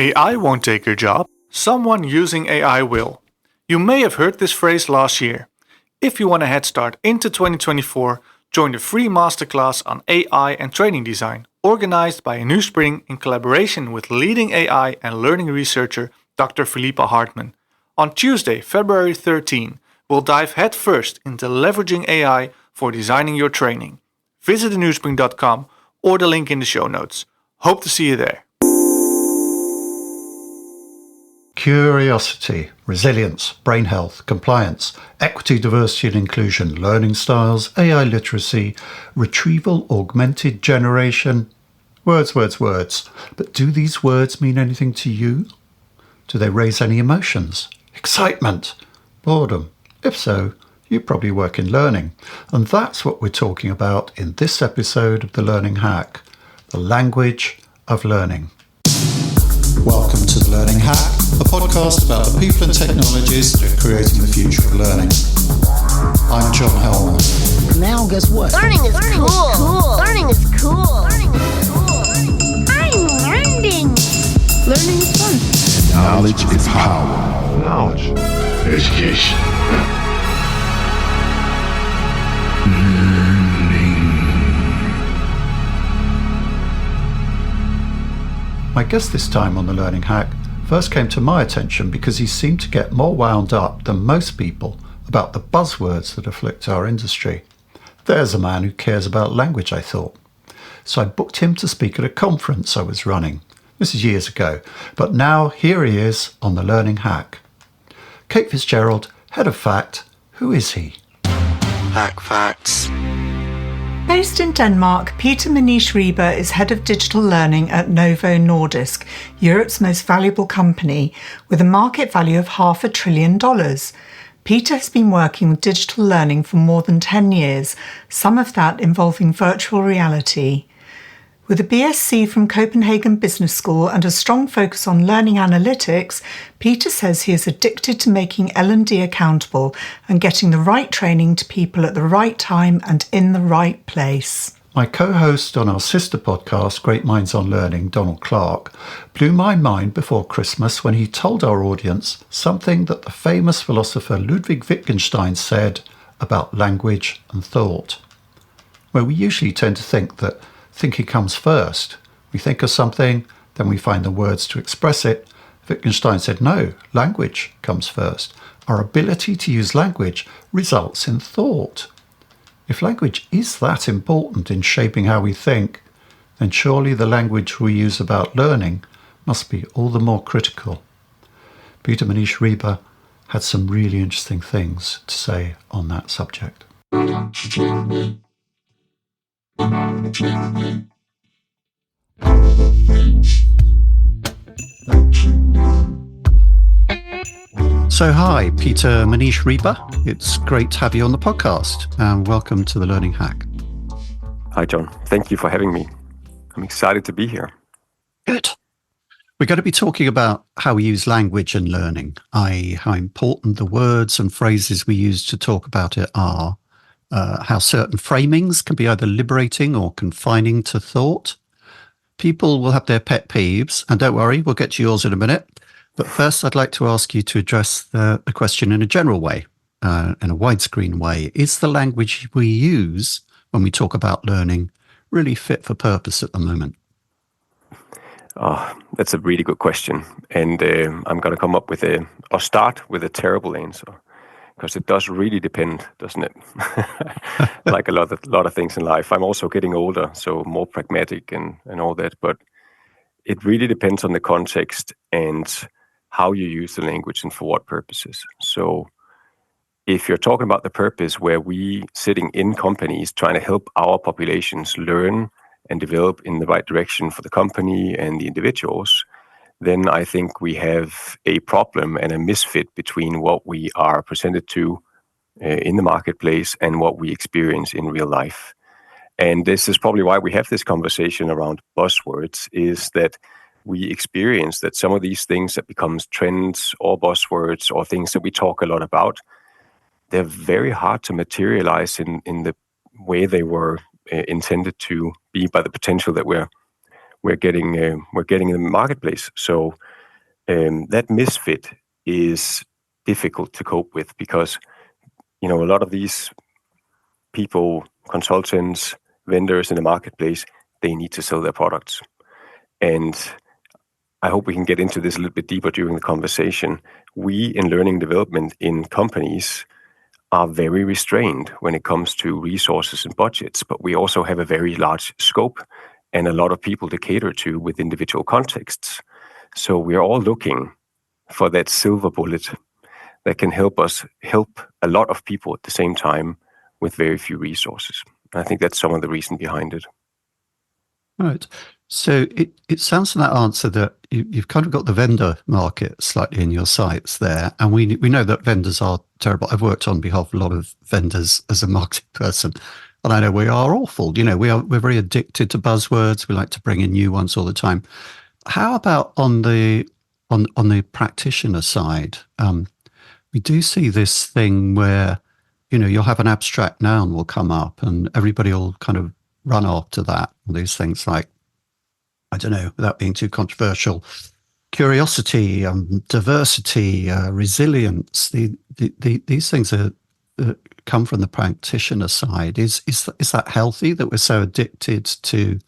AI won't take your job, someone using AI will. You may have heard this phrase last year. If you want a head start into 2024, join the free masterclass on AI and training design, organized by New Spring in collaboration with leading AI and learning researcher Dr. Philippa Hartman. On Tuesday, February 13, we'll dive headfirst into leveraging AI for designing your training. Visit thenewspring.com or the link in the show notes. Hope to see you there. Curiosity, resilience, brain health, compliance, equity, diversity and inclusion, learning styles, AI literacy, retrieval, augmented generation. Words. But do these words mean anything to you? Do they raise any emotions? Excitement? Boredom? If so, you probably work in learning. And that's what we're talking about in this episode of The Learning Hack, the language of learning. Welcome to The Learning Hack, a podcast about the people and technologies that are creating the future of learning. I'm John Helmer. Now guess what? Learning is cool. Learning is cool. I'm learning. Learning is fun. Knowledge is power. Knowledge. Education. My guest this time on The Learning Hack first came to my attention because he seemed to get more wound up than most people about the buzzwords that afflict our industry. There's a man who cares about language, I thought. So I booked him to speak at a conference I was running. This is years ago, but now here he is on The Learning Hack. Kate Fitzgerald, head of FACT. Who is he? Hack Facts. Based in Denmark, Peter Manniche Riber is head of digital learning at Novo Nordisk, Europe's most valuable company, with a market value of $500 billion. Peter has been working with digital learning for more than 10 years, some of that involving virtual reality. With a BSc from Copenhagen Business School and a strong focus on learning analytics, Peter says he is addicted to making L&D accountable and getting the right training to people at the right time and in the right place. My co-host on our sister podcast, Great Minds on Learning, Donald Clark, blew my mind before Christmas when he told our audience something that the famous philosopher Ludwig Wittgenstein said about language and thought. Where we usually tend to think that thinking comes first. We think of something, then we find the words to express it. Wittgenstein said, no, language comes first. Our ability to use language results in thought. If language is that important in shaping how we think, then surely the language we use about learning must be all the more critical. Peter Manniche Riber had some really interesting things to say on that subject. So hi, Peter Manniche Riber. It's great to have you on the podcast and welcome to The Learning Hack. Hi, John. Thank you for having me. I'm excited to be here. Good. We're going to be talking about how we use language in learning, i.e. how important the words and phrases we use to talk about it are, how certain framings can be either liberating or confining to thought. People will have their pet peeves, and don't worry, we'll get to yours in a minute. But first, I'd like to ask you to address the question in a general way, in a widescreen way. Is the language we use when we talk about learning really fit for purpose at the moment? Oh, that's a really good question. And I'm going to come up with or start with a terrible answer. Because it does really depend, doesn't it? Like a lot of things in life. I'm also getting older, so more pragmatic and all that. But it really depends on the context and how you use the language and for what purposes. So if you're talking about the purpose where we sitting in companies trying to help our populations learn and develop in the right direction for the company and the individuals, then I think we have a problem and a misfit between what we are presented to in the marketplace and what we experience in real life. And this is probably why we have this conversation around buzzwords, is that we experience that some of these things that becomes trends or buzzwords or things that we talk a lot about, they're very hard to materialize in the way they were intended to be by the potential that we're we're getting in the marketplace. So that misfit is difficult to cope with because a lot of these people, consultants, vendors in the marketplace, they need to sell their products. And I hope we can get into this a little bit deeper during the conversation. We in learning and development in companies are very restrained when it comes to resources and budgets, but we also have a very large scope and a lot of people to cater to with individual contexts. So we're all looking for that silver bullet that can help us help a lot of people at the same time with very few resources. I think that's some of the reason behind it. Right. So it sounds from that answer that you've kind of got the vendor market slightly in your sights there. And we know that vendors are terrible. I've worked on behalf of a lot of vendors as a marketing person. And I know we are awful. We're very addicted to buzzwords. We like to bring in new ones all the time. How about on the practitioner side? We do see this thing where, you'll have an abstract noun will come up and everybody will kind of run after that. These things like, I don't know, without being too controversial, curiosity, diversity, resilience. These things come from the practitioner side. Is that healthy that we're so addicted to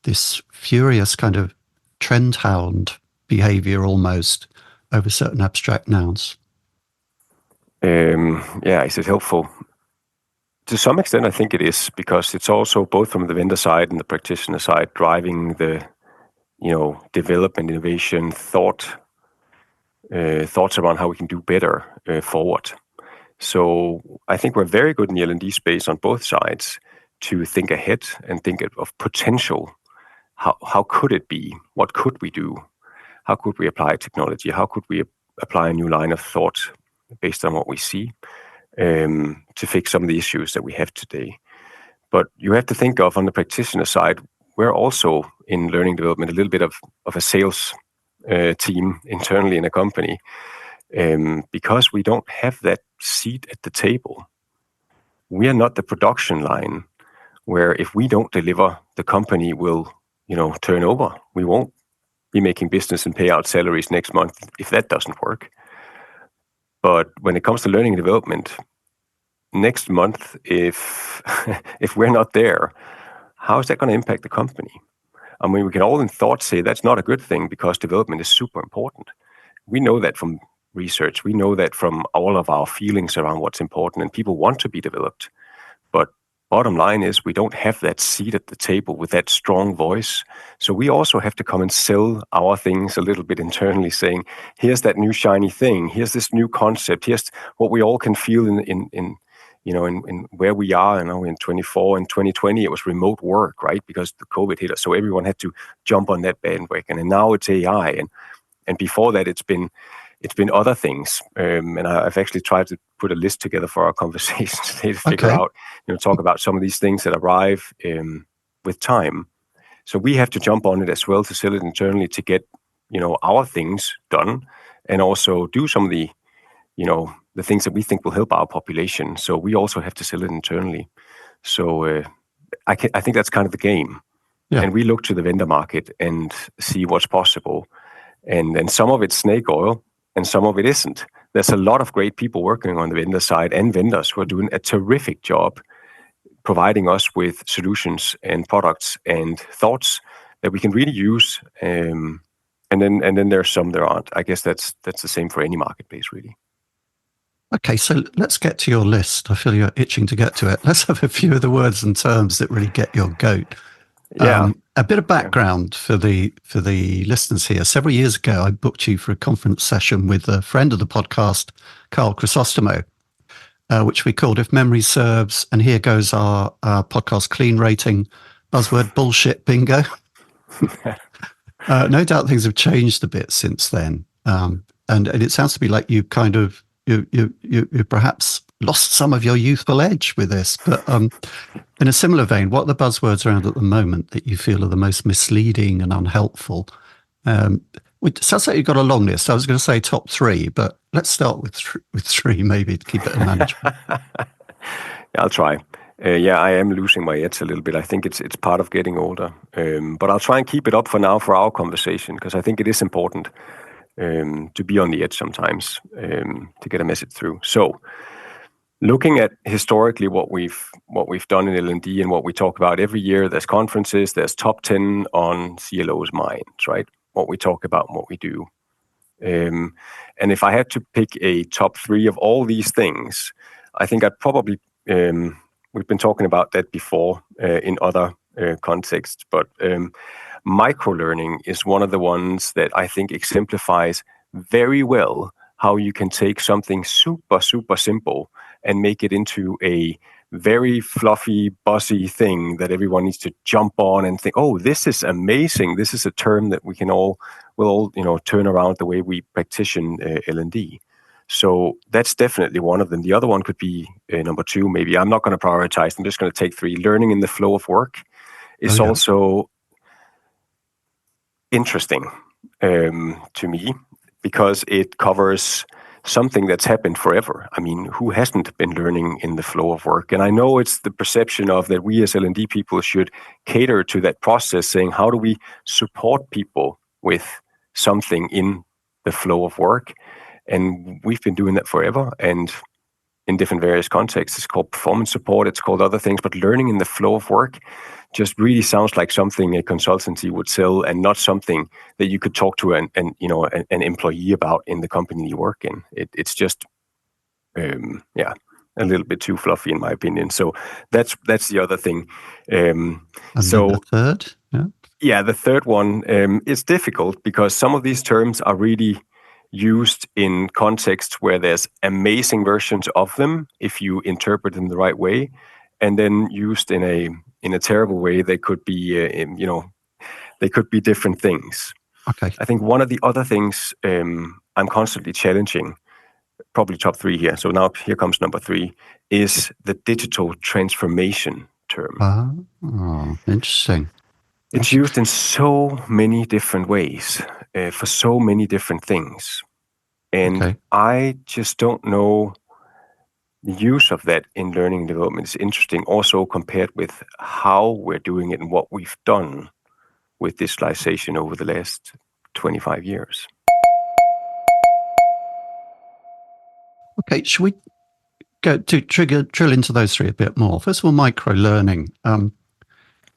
this furious kind of trend hound behavior almost over certain abstract nouns? Is it helpful? To some extent, I think it is, because it's also both from the vendor side and the practitioner side driving the, development, innovation, thoughts around how we can do better forward. So I think we're very good in the L&D space on both sides to think ahead and think of potential. How could it be? What could we do? How could we apply technology? How could we apply a new line of thought based on what we see to fix some of the issues that we have today? But you have to think of, on the practitioner side, we're also in learning development a little bit of a sales team internally in a company, because we don't have that seat at the table. We are not the production line where if we don't deliver, the company will, turn over. We won't be making business and pay out salaries next month if that doesn't work. But when it comes to learning and development, next month, if we're not there, how is that going to impact the company? I mean, we can all in thought say that's not a good thing because development is super important. We know that from research. We know that from all of our feelings around what's important, and people want to be developed. But bottom line is we don't have that seat at the table with that strong voice. So we also have to come and sell our things a little bit internally, saying, here's that new shiny thing. Here's this new concept. Here's what we all can feel in where we are. In 24 and 2020, it was remote work, right? Because the COVID hit us. So everyone had to jump on that bandwagon. And now it's AI. And before that, it's been other things. And I've actually tried to put a list together for our conversation today to figure out, talk about some of these things that arrive with time. So we have to jump on it as well to sell it internally to get, our things done, and also do some of the, the things that we think will help our population. So we also have to sell it internally. So I think that's kind of the game. Yeah. And we look to the vendor market and see what's possible. And some of it's snake oil, and some of it isn't. There's a lot of great people working on the vendor side and vendors who are doing a terrific job providing us with solutions and products and thoughts that we can really use. And then there's some there aren't. I guess that's the same for any marketplace, really. Okay, so let's get to your list. I feel you're itching to get to it. Let's have a few of the words and terms that really get your goat. Yeah. A bit of background for the listeners here. Several years ago, I booked you for a conference session with a friend of the podcast, Carl Chrysostomo, which we called If Memory Serves, and here goes our podcast clean rating, buzzword bullshit bingo. No doubt things have changed a bit since then. And it sounds to me like you kind of, you perhaps lost some of your youthful edge with this. But in a similar vein, what are the buzzwords around at the moment that you feel are the most misleading and unhelpful? It sounds like you've got a long list. I was going to say top three, but let's start with three maybe to keep it manageable. I'll try. Yeah, I am losing my edge a little bit. I think it's part of getting older. But I'll try and keep it up for now for our conversation, because I think it is important to be on the edge sometimes to get a message through. So, looking at historically what we've done in L&D and what we talk about every year, there's conferences, there's top 10 on CLO's minds, right? What we talk about and what we do. And if I had to pick a top 3 of all these things, I think I'd probably, we've been talking about that before in other contexts, but microlearning is one of the ones that I think exemplifies very well how you can take something super, super simple and make it into a very fluffy, buzzy thing that everyone needs to jump on and think, oh, this is amazing. This is a term that will all turn around the way we practice L&D. So that's definitely one of them. The other one could be number 2, maybe. I'm not going to prioritize. I'm just going to take 3. Learning in the flow of work is also interesting to me, because it covers something that's happened forever. I mean, who hasn't been learning in the flow of work? And I know it's the perception of that we as L&D people should cater to that process, saying, how do we support people with something in the flow of work? And we've been doing that forever, and in different various contexts. It's called performance support, it's called other things, but learning in the flow of work just really sounds like something a consultancy would sell, and not something that you could talk to an employee about in the company you work in. It's just a little bit too fluffy in my opinion. So that's the other thing. And so the third, the third one is difficult, because some of these terms are really used in contexts where there's amazing versions of them if you interpret them the right way, and then used in a terrible way, they could be they could be different things. Okay. I think one of the other things I'm constantly challenging, probably top 3 here. So now here comes number 3, is the digital transformation term. Oh, interesting. It's used in so many different ways for so many different things. And I just don't know, the use of that in learning and development is interesting, also compared with how we're doing it and what we've done with digitalization over the last 25 years. Okay, should we go to drill into those 3 a bit more? First of all, micro-learning. Can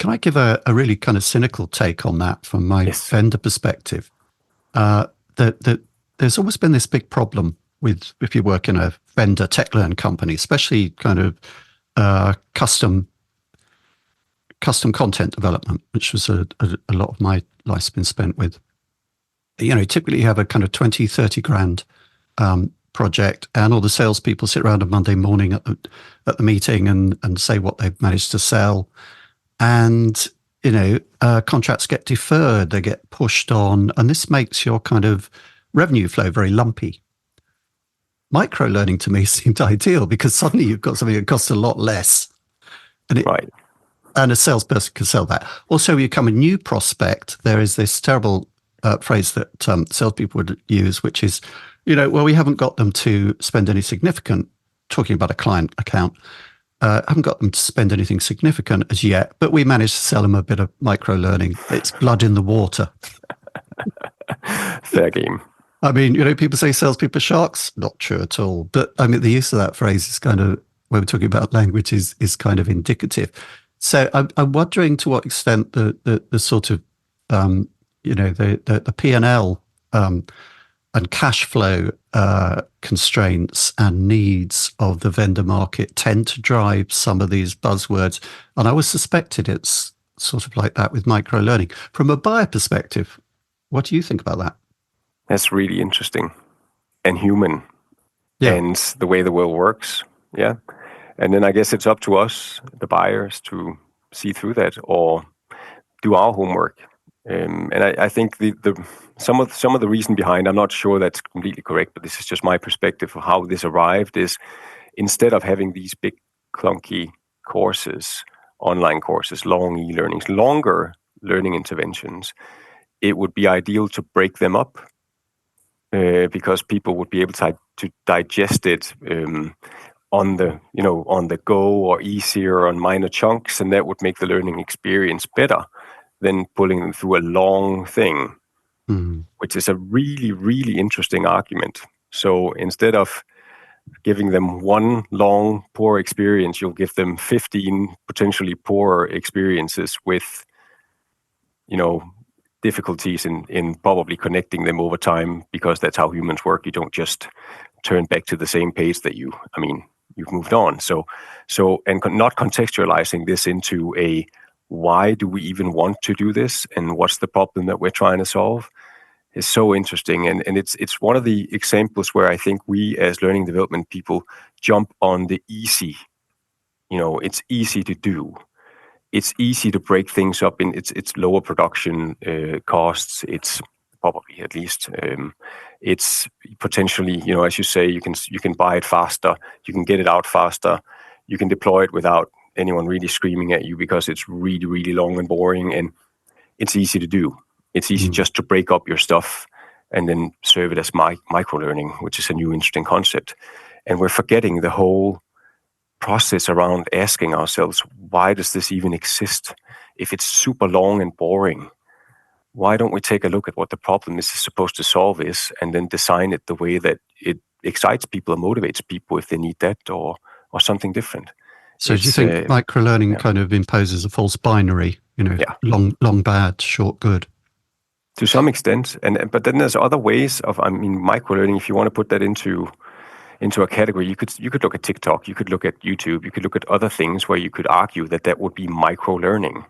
I give a really kind of cynical take on that from my vendor perspective? That there's always been this big problem with, if you work in a vendor tech learn company, especially kind of custom content development, which was a lot of my life's been spent with. Typically you have a kind of 20, 30 grand project, and all the salespeople sit around on Monday morning at the meeting and say what they've managed to sell. And, contracts get deferred, they get pushed on, and this makes your kind of revenue flow very lumpy. Micro-learning to me seemed ideal, because suddenly you've got something that costs a lot less. And a salesperson can sell that. Also, you become a new prospect. There is this terrible phrase that salespeople would use, which is, we haven't got them to spend any significant, talking about a client account, haven't got them to spend anything significant as yet, but we managed to sell them a bit of micro-learning. It's blood in the water. Fair game. I mean, people say salespeople are sharks. Not true at all. But I mean, the use of that phrase is kind of, when we're talking about language, is kind of indicative. So I'm wondering to what extent the sort of, the P&L and cash flow constraints and needs of the vendor market tend to drive some of these buzzwords. And I always suspected it's sort of like that with micro-learning. From a buyer perspective, what do you think about that? That's really interesting and human, and the way the world works. Yeah. And then I guess it's up to us, the buyers, to see through that or do our homework. And I think some of the reason behind, I'm not sure that's completely correct, but this is just my perspective of how this arrived, is instead of having these big clunky courses, online courses, long e-learnings, longer learning interventions, it would be ideal to break them up because people would be able to digest it on the go or easier on minor chunks, and that would make the learning experience better than pulling them through a long thing, which is a really, really interesting argument. So instead of giving them one long, poor experience, you'll give them 15 potentially poorer experiences with, difficulties in probably connecting them over time, because that's how humans work. You don't just turn back to the same page that you've moved on. So not contextualizing this into a why do we even want to do this and what's the problem that we're trying to solve is so interesting. And it's one of the examples where I think we as learning development people jump on the easy. It's easy to do. It's easy to break things up in it's lower production costs. It's probably at least it's potentially, as you say, you can buy it faster, you can get it out faster, you can deploy it without anyone really screaming at you because it's really, really long and boring, and it's easy to do. It's easy just to break up your stuff and then serve it as micro-learning, which is a new interesting concept. And we're forgetting the whole process around asking ourselves, why does this even exist? If it's super long and boring, why don't we take a look at what the problem is supposed to solve is, and then design it the way that it excites people and motivates people if they need that or something different. So do you think micro-learning kind of imposes a false binary, long bad, short good? To some extent, but then there's other ways of, micro-learning, if you want to put that into a category, you could look at TikTok, you could look at YouTube, you could look at other things where you could argue that would be micro-learning.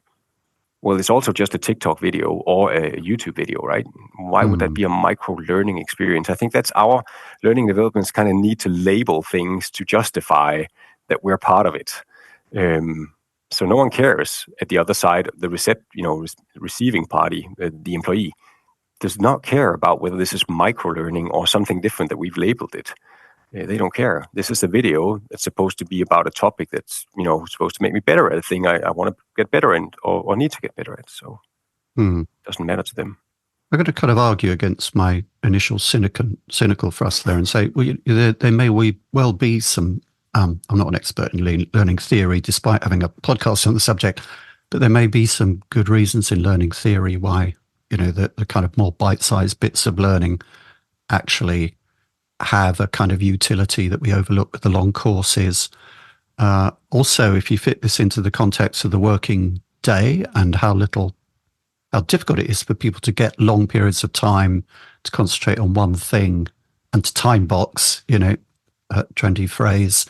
Well, it's also just a TikTok video or a YouTube video, right? Why would that be a micro-learning experience? I think that's our learning developments kind of need to label things to justify that we're part of it. So no one cares at the other side, the receiving party, the employee, does not care about whether this is micro-learning or something different that we've labeled it. They don't care. This is a video that's supposed to be about a topic that's, supposed to make me better at a thing I want to get better in or need to get better at. So it doesn't matter to them. I'm going to kind of argue against my initial cynical thrust there and say, well, there may well be some, I'm not an expert in learning theory, despite having a podcast on the subject, but there may be some good reasons in learning theory why, the kind of more bite-sized bits of learning actually have a kind of utility that we overlook with the long courses. Also, if you fit this into the context of the working day and how difficult it is for people to get long periods of time to concentrate on one thing and to time box, trendy phrase,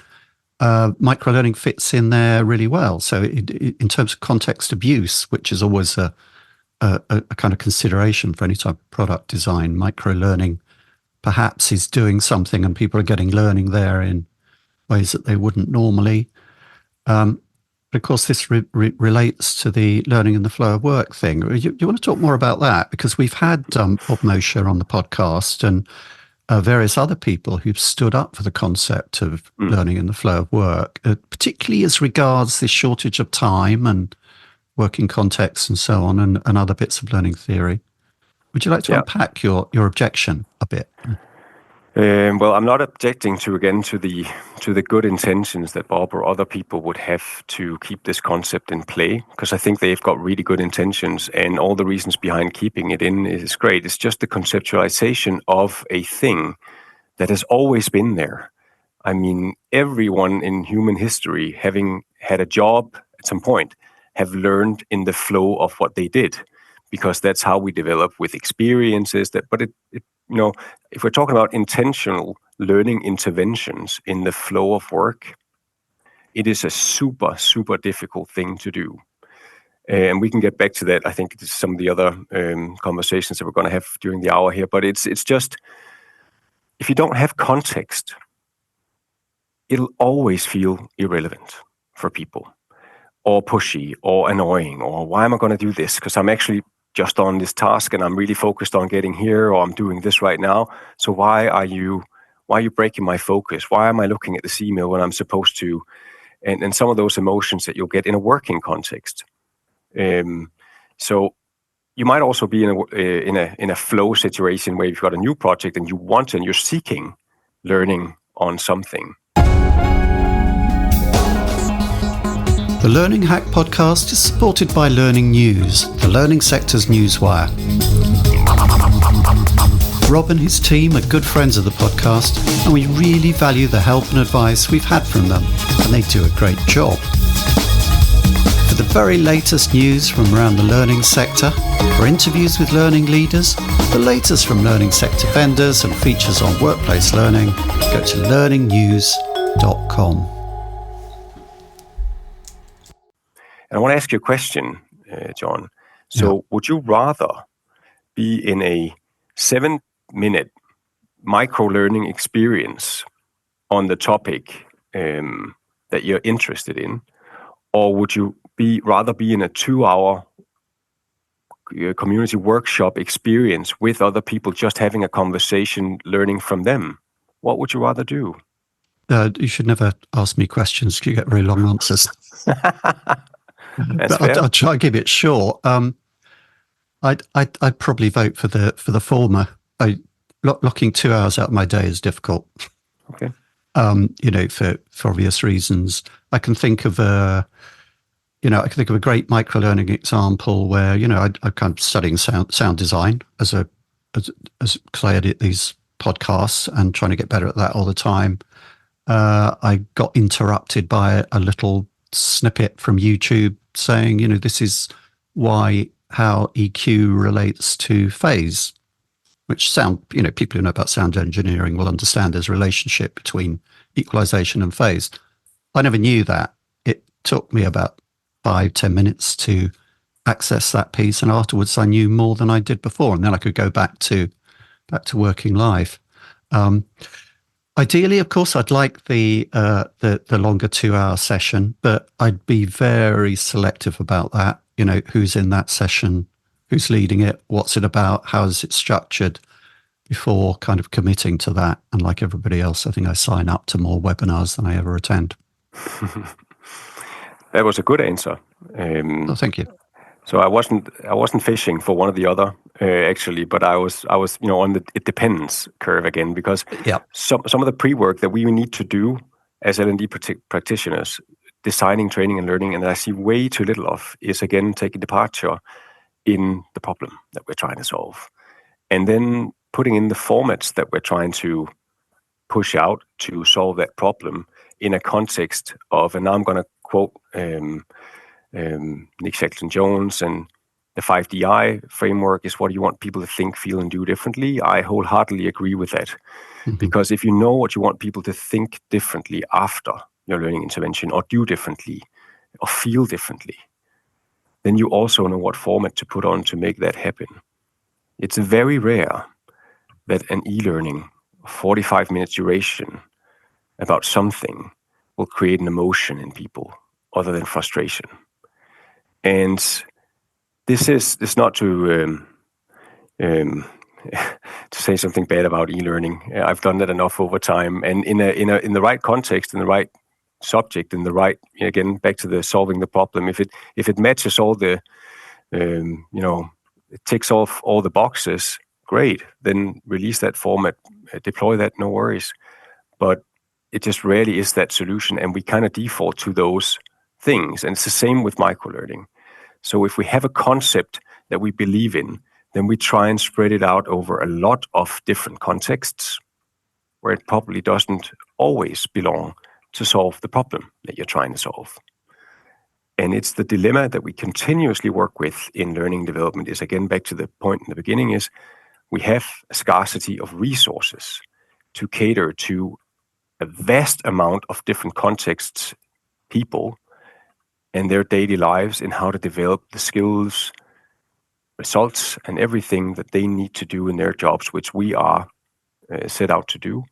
micro-learning fits in there really well. So in terms of context abuse, which is always a kind of consideration for any type of product design, micro-learning perhaps is doing something and people are getting learning there in ways that they wouldn't normally. But of course, this relates to the learning in the flow of work thing. You want to talk more about that? Because we've had Bob Mosher on the podcast and various other people who've stood up for the concept of learning in the flow of work, particularly as regards this shortage of time and working context and so on, and other bits of learning theory. Would you like to unpack your objection a bit? Well, I'm not objecting to the good intentions that Bob or other people would have to keep this concept in play, because I think they've got really good intentions, and all the reasons behind keeping it in is great. It's just the conceptualization of a thing that has always been there. Everyone in human history, having had a job at some point, have learned in the flow of what they did, because that's how we develop with experiences. But if we're talking about intentional learning interventions in the flow of work, it is a super, super difficult thing to do. And we can get back to that. I think it's some of the other conversations that we're going to have during the hour here. But it's just, if you don't have context, it'll always feel irrelevant for people, or pushy, or annoying, or why am I going to do this? Because I'm actually just on this task and I'm really focused on getting here, or I'm doing this right now. So why are you breaking my focus? Why am I looking at this email when I'm supposed to? And some of those emotions that you'll get in a working context. So you might also be in a flow situation where you've got a new project and you're seeking learning on something. The Learning Hack podcast is supported by Learning News, the learning sector's newswire. Rob and his team are good friends of the podcast, and we really value the help and advice we've had from them, and they do a great job. For the very latest news from around the learning sector, for interviews with learning leaders, the latest from learning sector vendors and features on workplace learning, go to learningnews.com. And I want to ask you a question, John. So would you rather be in a 7-minute micro-learning experience on the topic that you're interested in, or would you rather be in a 2-hour community workshop experience with other people, just having a conversation, learning from them? What would you rather do? You should never ask me questions because you get very long answers. I'll try and keep it short. I'd probably vote for the former. Locking 2 hours out of my day is difficult. Okay. For obvious reasons. I can think of a great micro-learning example where, I'm kind of studying sound design as because I edit these podcasts and trying to get better at that all the time. I got interrupted by a little snippet from YouTube saying, this is how EQ relates to phase, which people who know about sound engineering will understand there's a relationship between equalization and phase. I never knew that. It took me about 5-10 minutes to access that piece, and afterwards I knew more than I did before, and then I could go back to working life. Ideally, of course, I'd like the longer 2-hour session, but I'd be very selective about that. Who's in that session, who's leading it, what's it about, how is it structured, before kind of committing to that. And like everybody else, I think I sign up to more webinars than I ever attend. That was a good answer. Thank you. So I wasn't fishing for one or the other actually, but I was on the it depends curve again, because some of the pre-work that we need to do as L&D practitioners, designing training and learning, and that I see way too little of, is again taking departure in the problem that we're trying to solve, and then putting in the formats that we're trying to push out to solve that problem in a context of, and now I'm going to quote Nick Shackleton-Jones, and the 5DI framework is what you want people to think, feel, and do differently. I wholeheartedly agree with that. Mm-hmm. Because if you know what you want people to think differently after your learning intervention, or do differently, or feel differently, then you also know what format to put on to make that happen. It's very rare that an e-learning, 45 minutes duration, about something will create an emotion in people other than frustration. And this is not to say something bad about e-learning. I've done that enough over time, and in the right context, in the right subject, in the right, again, back to the solving the problem. If it matches all the, it ticks off all the boxes, great. Then release that format, deploy that, no worries. But it just rarely is that solution, and we kind of default to those things. And it's the same with microlearning. So if we have a concept that we believe in, then we try and spread it out over a lot of different contexts where it probably doesn't always belong to solve the problem that you're trying to solve. And it's the dilemma that we continuously work with in learning development, is, again, back to the point in the beginning, is we have a scarcity of resources to cater to a vast amount of different contexts, people, and their daily lives, in how to develop the skills, results, and everything that they need to do in their jobs, which we are set out to do.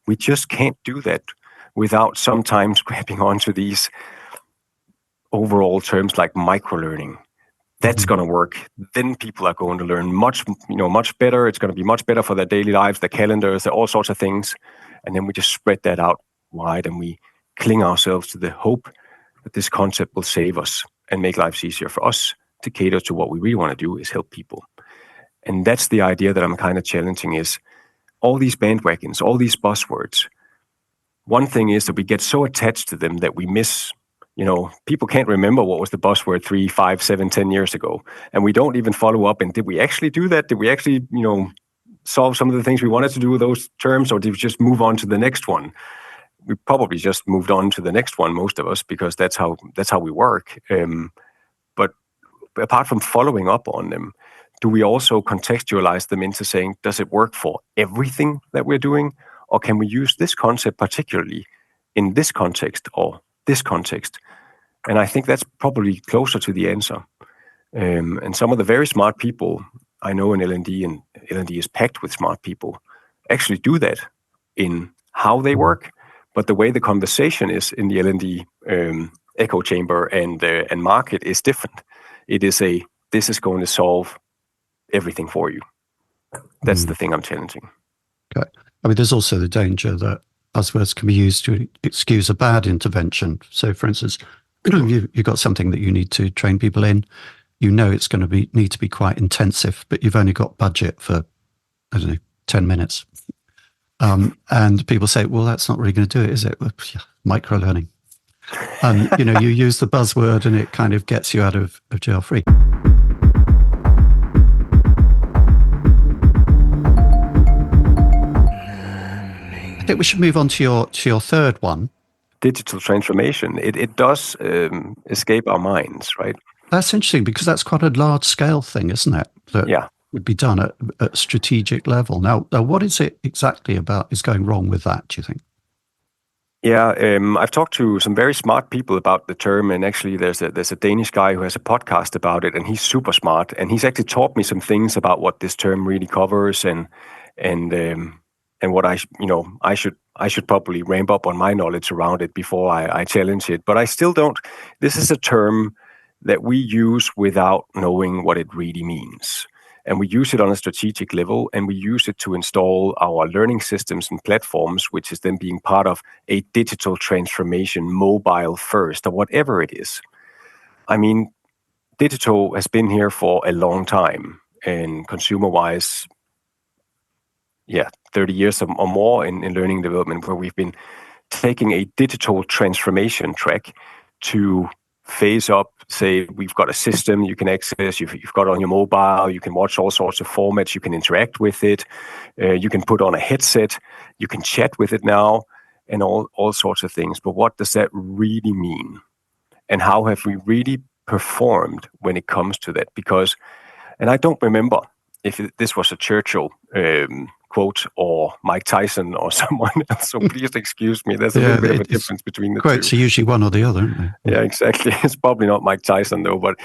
We just can't do that without sometimes grabbing onto these overall terms like microlearning. That's going to work. Then people are going to learn much better. It's going to be much better for their daily lives, their calendars, all sorts of things. And then we just spread that out wide, and we cling ourselves to the hope that this concept will save us and make lives easier for us to cater to what we really want to do, is help people. And that's the idea that I'm kind of challenging, is all these bandwagons, all these buzzwords. One thing is that we get so attached to them that we miss people can't remember what was the buzzword 3, 5, 7, 10 years ago. And we don't even follow up. And did we actually do that? Did we actually, solve some of the things we wanted to do with those terms, or did we just move on to the next one? We probably just moved on to the next one, most of us, because that's how we work. But apart from following up on them, do we also contextualize them into saying, does it work for everything that we're doing? Or can we use this concept particularly in this context or this context? And I think that's probably closer to the answer. And some of the very smart people I know in L&D, and L&D is packed with smart people, actually do that in how they work. But the way the conversation is in the L&D echo chamber and market is different. It is this is going to solve everything for you. That's the thing I'm challenging. Okay. I mean, there's also the danger that buzzwords can be used to excuse a bad intervention. So, for instance, you've got something that you need to train people in. It's going to need to be quite intensive, but you've only got budget for, 10 minutes. And people say, well, that's not really going to do it, is it? Well, yeah, micro-learning. And, you use the buzzword and it kind of gets you out of jail free. I think we should move on to your third one. Digital transformation. It does escape our minds, right? That's interesting because that's quite a large-scale thing, isn't it? That would be done at a strategic level. Now, what is it exactly is going wrong with that, do you think? Yeah, I've talked to some very smart people about the term, and actually there's a Danish guy who has a podcast about it, and he's super smart, and he's actually taught me some things about what this term really covers, and what I should probably ramp up on my knowledge around it before I challenge it. But I still don't. This is a term that we use without knowing what it really means. And we use it on a strategic level, and we use it to install our learning systems and platforms, which is then being part of a digital transformation, mobile first, or whatever it is. I mean, digital has been here for a long time, and consumer-wise, 30 years or more in learning development, where we've been taking a digital transformation track to phase up. Say we've got a system you can access, you've got it on your mobile, you can watch all sorts of formats, you can interact with it, you can put on a headset, you can chat with it now, and all sorts of things. But what does that really mean? And how have we really performed when it comes to that? Because, and I don't remember if this was a Churchill quote or Mike Tyson or someone else, so please excuse me. There's a little bit of a difference between the two. Quotes are usually one or the other, aren't they? Yeah, exactly. It's probably not Mike Tyson though, but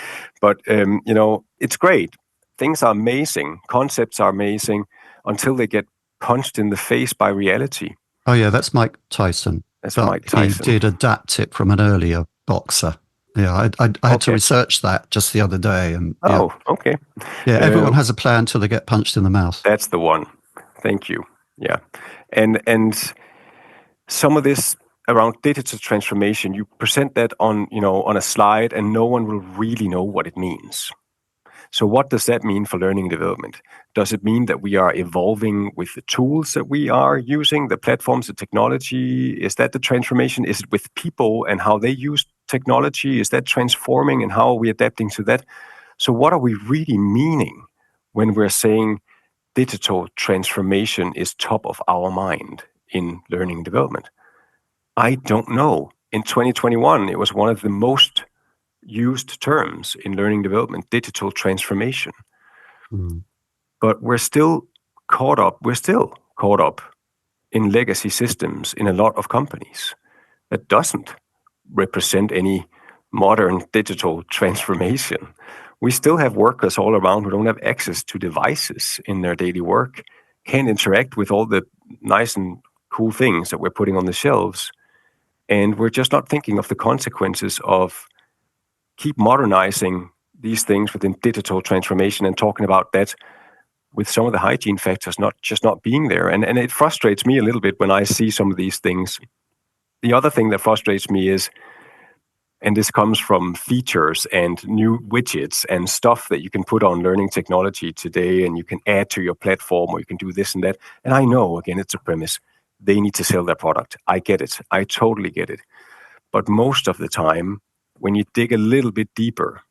it's great. Things are amazing. Concepts are amazing until they get punched in the face by reality. Oh yeah, that's Mike Tyson. Mike Tyson. He did adapt it from an earlier boxer. Yeah, I had to research that just the other day. And okay. Yeah, everyone has a plan until they get punched in the mouth. That's the one. Thank you. Yeah. And some of this around digital transformation, you present that on a slide and no one will really know what it means. So what does that mean for learning development? Does it mean that we are evolving with the tools that we are using, the platforms, the technology? Is that the transformation? Is it with people and how they use technology? Is that transforming and how are we adapting to that? So what are we really meaning when we're saying digital transformation is top of our mind in learning development? I don't know. In 2021, it was one of the most used terms in learning development, digital transformation. But we're still caught up in legacy systems in a lot of companies that doesn't represent any modern digital transformation. We still have workers all around who don't have access to devices in their daily work, can't interact with all the nice and cool things that we're putting on the shelves. And we're just not thinking of the consequences of keep modernizing these things within digital transformation and talking about that with some of the hygiene factors not being there. And it frustrates me a little bit when I see some of these things. The other thing that frustrates me is, and this comes from features and new widgets and stuff that you can put on learning technology today, and you can add to your platform, or you can do this and that. And I know, again, it's a premise. They need to sell their product. I get it. I totally get it. But most of the time, when you dig a little bit deeper,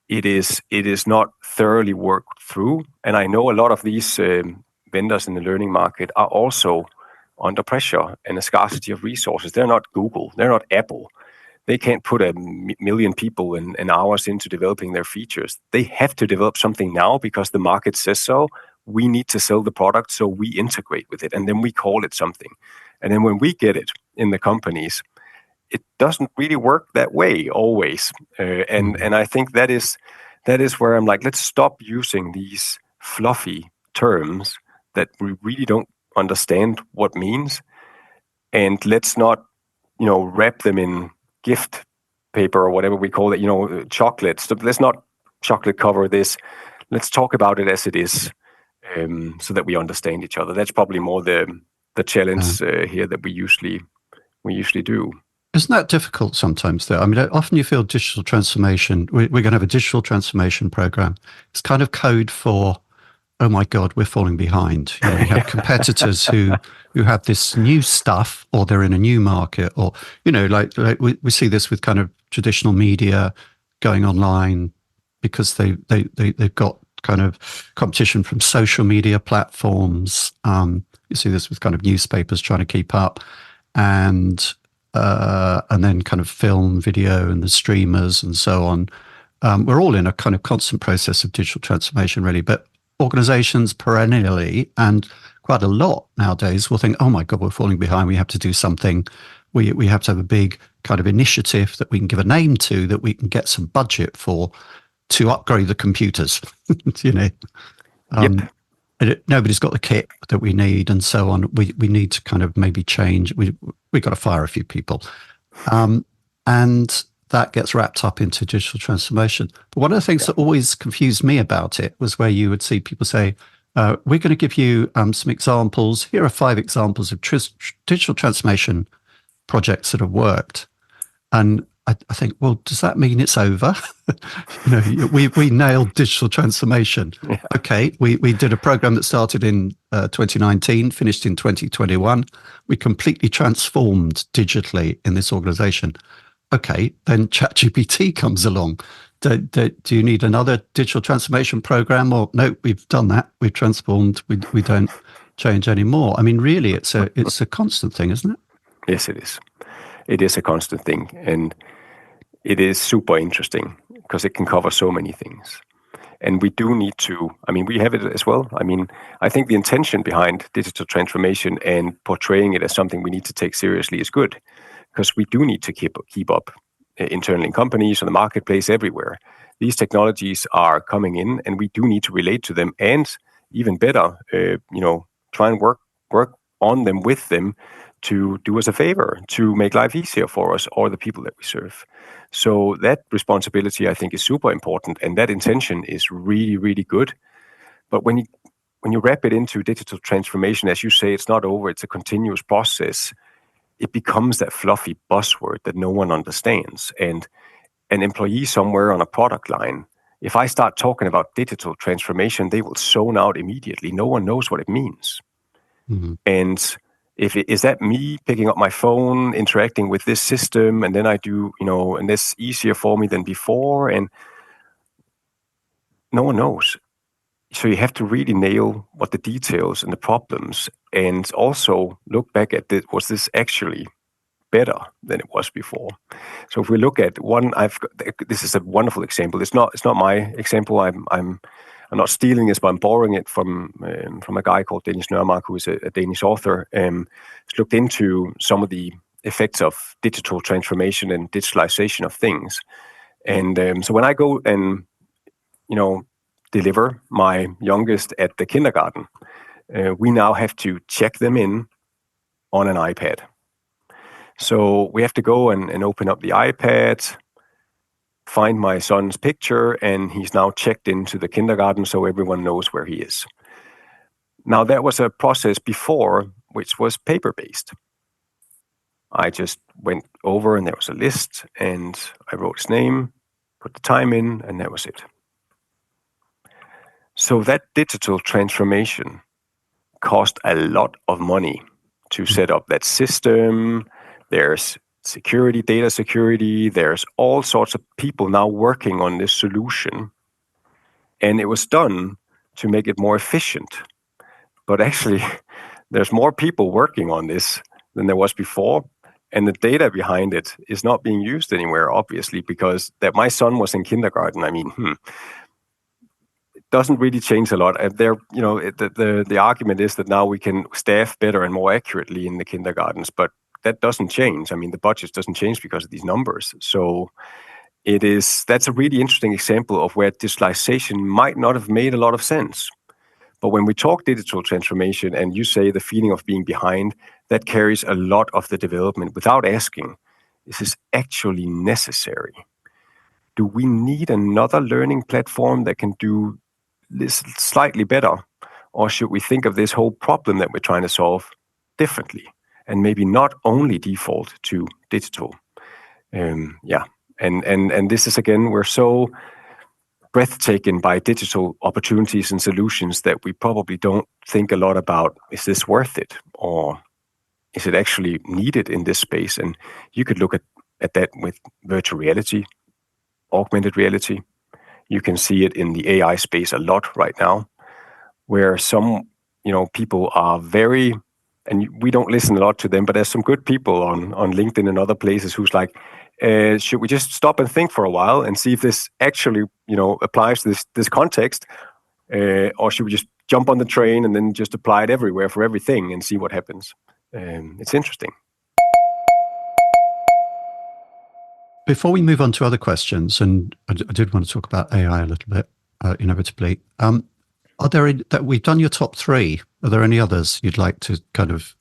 it is not thoroughly worked through. And I know a lot of these vendors in the learning market are also under pressure and a scarcity of resources. They're not Google, they're not Apple. They can't put a million people and hours into developing their features. They have to develop something now because the market says so. We need to sell the product, so we integrate with it, and then we call it something. And then when we get it in the companies, it doesn't really work that way always. And I think that is where I'm like, let's stop using these fluffy terms that we really don't understand what means, and let's not, wrap them in gift paper or whatever we call it, chocolates. So let's not chocolate cover this. Let's talk about it as it is, so that we understand each other. That's probably more the challenge here that we usually do. Isn't that difficult sometimes, though? I mean, often you feel digital transformation. We're going to have a digital transformation program. It's kind of code for, oh my God, we're falling behind. You have competitors who have this new stuff, or they're in a new market, or like we see this with kind of traditional media going online because they've got kind of competition from social media platforms. You see this with kind of newspapers trying to keep up, and then kind of film, video, and the streamers and so on. We're all in a kind of constant process of digital transformation, really. But organizations perennially, and quite a lot nowadays, will think, oh my God, we're falling behind. We have to do something. We have to have a big kind of initiative that we can give a name to, that we can get some budget for, to upgrade the computers. Yep. Nobody's got the kit that we need, and so on. We need to kind of maybe change. We got to fire a few people, and that gets wrapped up into digital transformation. But one of the things that always confused me about it was where you would see people say, we're going to give you some examples. Here are 5 examples of digital transformation projects that have worked. And I think, well, does that mean it's over? We nailed digital transformation. Yeah. Okay, we did a program that started in 2019, finished in 2021. We completely transformed digitally in this organization. Okay, then ChatGPT comes along. Do you need another digital transformation program? Or no, we've done that. We've transformed. We don't change anymore. I mean, really, it's a constant thing, isn't it? Yes, it is. It is a constant thing, and it is super interesting because it can cover so many things. And we do need to, we have it as well. I think the intention behind digital transformation and portraying it as something we need to take seriously is good, because we do need to keep up internally in companies, on the marketplace, everywhere. These technologies are coming in, and we do need to relate to them, and even better, try and work on them with them to do us a favor, to make life easier for us or the people that we serve. So that responsibility, I think, is super important, and that intention is really, really good. But when you wrap it into digital transformation, as you say, it's not over, it's a continuous process. It becomes that fluffy buzzword that no one understands. And an employee somewhere on a product line, if I start talking about digital transformation, they will zone out immediately. No one knows what it means. Mm-hmm. And is that me picking up my phone, interacting with this system, and then I do, and this easier for me than before, and no one knows. So you have to really nail what the details and the problems, and also look back at it. Was this actually better than it was before? So if we look at one, this is a wonderful example. It's not my example. I'm not stealing this, but I'm borrowing it from a guy called Dennis Nørmark, who is a Danish author. He's looked into some of the effects of digital transformation and digitalization of things. And so when I go and, deliver my youngest at the kindergarten, we now have to check them in on an iPad. So we have to go and open up the iPad, find my son's picture, and he's now checked into the kindergarten so everyone knows where he is. Now, that was a process before which was paper-based. I just went over and there was a list, and I wrote his name, put the time in, and that was it. So that digital transformation cost a lot of money to set up that system. There's security, data security. There's all sorts of people now working on this solution. And it was done to make it more efficient. But actually, there's more people working on this than there was before. And the data behind it is not being used anywhere, obviously, because that my son was in kindergarten. I mean, it doesn't really change a lot. And the argument is that now we can staff better and more accurately in the kindergartens, but that doesn't change. I mean, the budget doesn't change because of these numbers. So that's a really interesting example of where digitalization might not have made a lot of sense. But when we talk digital transformation and you say the feeling of being behind, that carries a lot of the development without asking, is this actually necessary? Do we need another learning platform that can do this slightly better? Or should we think of this whole problem that we're trying to solve differently and maybe not only default to digital? And this is, again, we're so breathtaken by digital opportunities and solutions that we probably don't think a lot about, is this worth it? Or is it actually needed in this space? And you could look at that with virtual reality, augmented reality. You can see it in the AI space a lot right now, where some people are very, and we don't listen a lot to them, but there's some good people on LinkedIn and other places who's like, should we just stop and think for a while and see if this actually, applies to this context, or should we just jump on the train and then just apply it everywhere for everything and see what happens? It's interesting. Before we move on to other questions, and I did want to talk about AI a little bit, inevitably, are there, that we've done your top 3, are there any others you'd like to kind of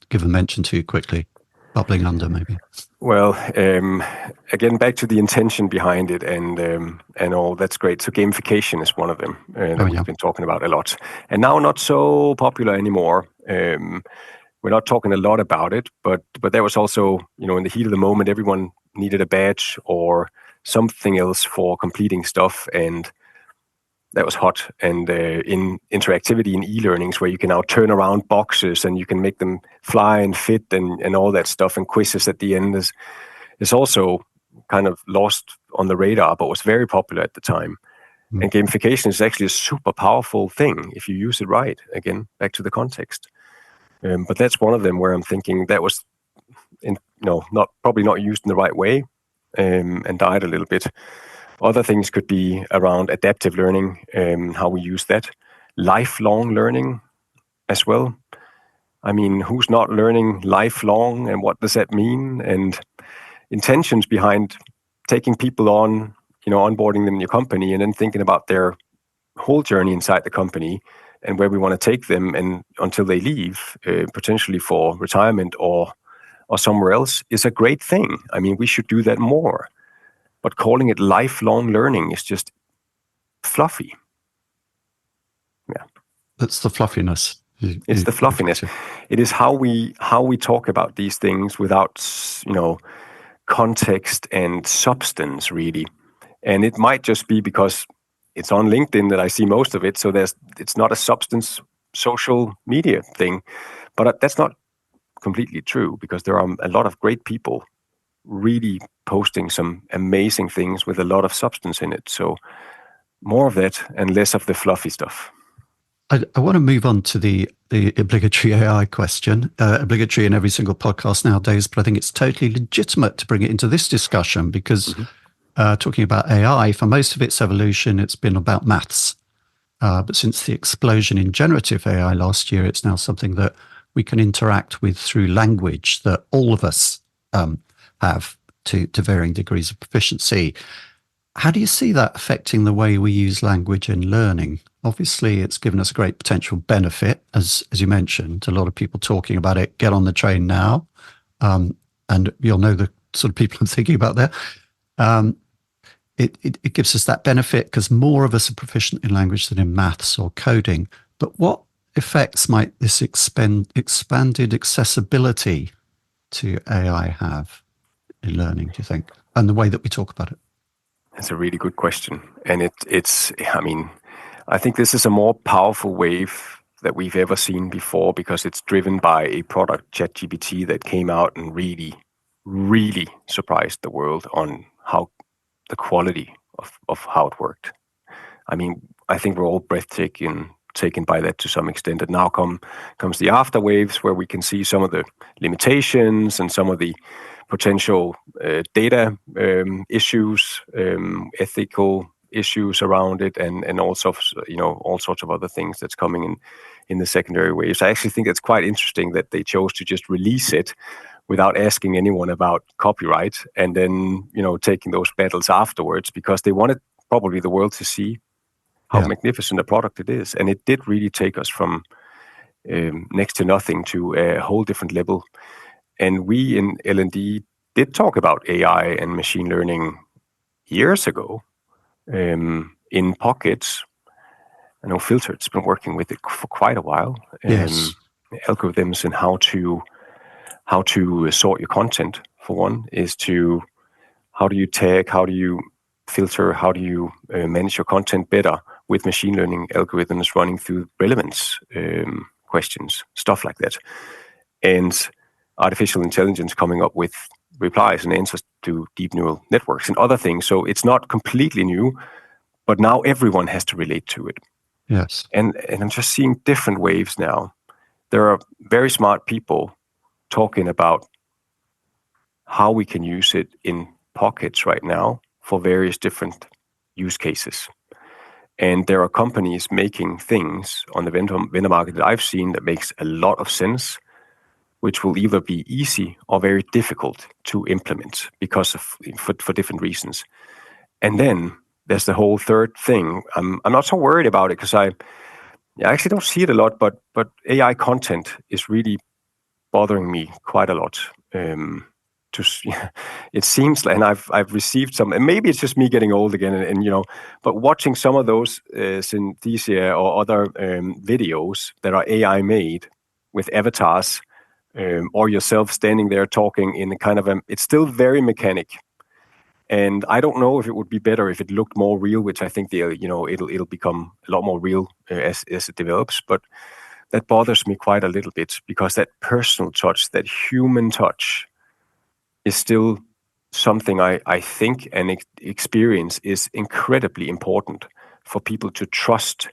give a mention to quickly, bubbling under maybe? Well, again, back to the intention behind it and all, that's great. So gamification is one of them that we've been talking about a lot. And now not so popular anymore. We're not talking a lot about it, but there was also, in the heat of the moment, everyone needed a badge or something else for completing stuff, and that was hot. And in interactivity in e-learnings, where you can now turn around boxes and you can make them fly and fit and all that stuff, and quizzes at the end is also kind of lost on the radar, but was very popular at the time. And gamification is actually a super powerful thing if you use it right. Again, back to the context. But that's one of them where I'm thinking that was, probably not used in the right way, and died a little bit. Other things could be around adaptive learning, how we use that. Lifelong learning as well. I mean, who's not learning lifelong, and what does that mean? And intentions behind taking people on, onboarding them in your company, and then thinking about their whole journey inside the company and where we want to take them and until they leave, potentially for retirement or somewhere else, is a great thing. I mean, we should do that more. But calling it lifelong learning is just fluffy. Yeah, that's the fluffiness. It's the fluffiness. It is how we talk about these things without, context and substance, really. And it might just be because it's on LinkedIn that I see most of it. So it's not a substance social media thing, but that's not completely true, because there are a lot of great people really posting some amazing things with a lot of substance in it. So more of that and less of the fluffy stuff. I want to move on to the obligatory AI question, obligatory in every single podcast nowadays, but I think it's totally legitimate to bring it into this discussion because talking about AI, for most of its evolution, it's been about maths. But since the explosion in generative AI last year, it's now something that we can interact with through language that all of us have to varying degrees of proficiency. How do you see that affecting the way we use language in learning? Obviously, it's given us a great potential benefit, as you mentioned, a lot of people talking about it. Get on the train now. And you'll know the sort of people I'm thinking about there. It gives us that benefit because more of us are proficient in language than in maths or coding. But what effects might this expanded accessibility to AI have in learning, do you think? And the way that we talk about it? That's a really good question. And I think this is a more powerful wave that we've ever seen before because it's driven by a product, ChatGPT, that came out and really really surprised the world on how the quality of how it worked. I mean, I think we're all taken by that to some extent. And now comes the after waves, where we can see some of the limitations and some of the potential data issues, ethical issues around it, and also all sorts of other things that's coming in the secondary waves. I actually think it's quite interesting that they chose to just release it without asking anyone about copyright, and then taking those battles afterwards, because they wanted probably the world to see how magnificent a product it is. And it did really take us from next to nothing to a whole different level. And we in L&D did talk about AI and machine learning years ago, in pockets. I know Filtered's been working with it for quite a while. Yes. Algorithms and how to sort your content, for one, is to how do you tag, how do you filter, how do you manage your content better with machine learning algorithms running through relevance questions, stuff like that. And artificial intelligence coming up with replies and answers to deep neural networks and other things. So it's not completely new, but now everyone has to relate to it. Yes. And I'm just seeing different waves now. There are very smart people talking about how we can use it in pockets right now for various different use cases. And there are companies making things on the vendor market that I've seen that makes a lot of sense, which will either be easy or very difficult to implement because for different reasons. And then there's the whole third thing. I'm not so worried about it, because I actually don't see it a lot, but AI content is really bothering me quite a lot. It seems like, and I've received some, and maybe it's just me getting old again, and but watching some of those synthesia or other videos that are AI made with avatars, or yourself standing there talking in a kind of it's still very mechanic. And I don't know if it would be better if it looked more real, which I think it'll become a lot more real as it develops. But that bothers me quite a little bit, because that personal touch, that human touch, is still something I think and experience is incredibly important for people to trust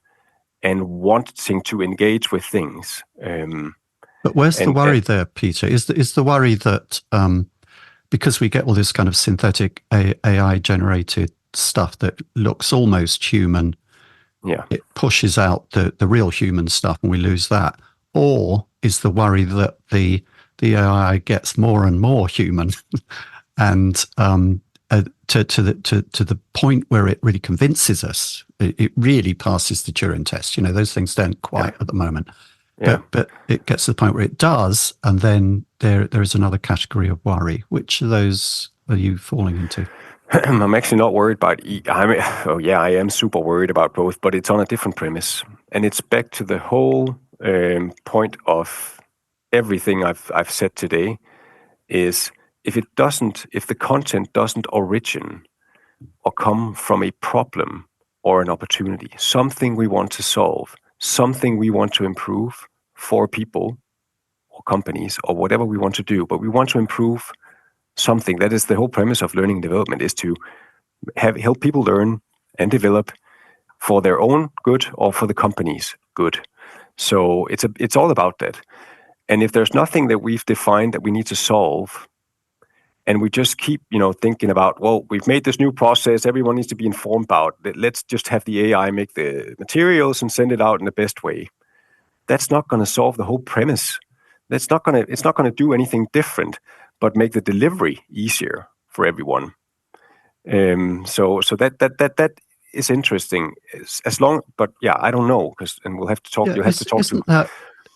and wanting to engage with things. But where's the worry there, Peter? Is the worry that because we get all this kind of synthetic AI generated stuff that looks almost human, it pushes out the real human stuff and we lose that? Or is the worry that the AI gets more and more human and to the point where it really convinces us, it really passes the Turing test? Those things don't quite at the moment. But it gets to the point where it does, and then there is another category of worry. Which of those are you falling into? I'm actually not worried about I am super worried about both, but it's on a different premise. And it's back to the whole point of everything I've said today, is if the content doesn't origin or come from a problem or an opportunity, something we want to solve, something we want to improve for people or companies or whatever we want to do, but we want to improve something. That is the whole premise of learning and development, is to help people learn and develop for their own good or for the company's good. So it's all about that. And if there's nothing that we've defined that we need to solve, and we just keep, thinking about, well, we've made this new process, everyone needs to be informed about it, let's just have the AI make the materials and send it out in the best way. That's not going to solve the whole premise. It's not going to do anything different, but make the delivery easier for everyone. So that is interesting. I don't know, and we'll have to talk. You'll have to talk to.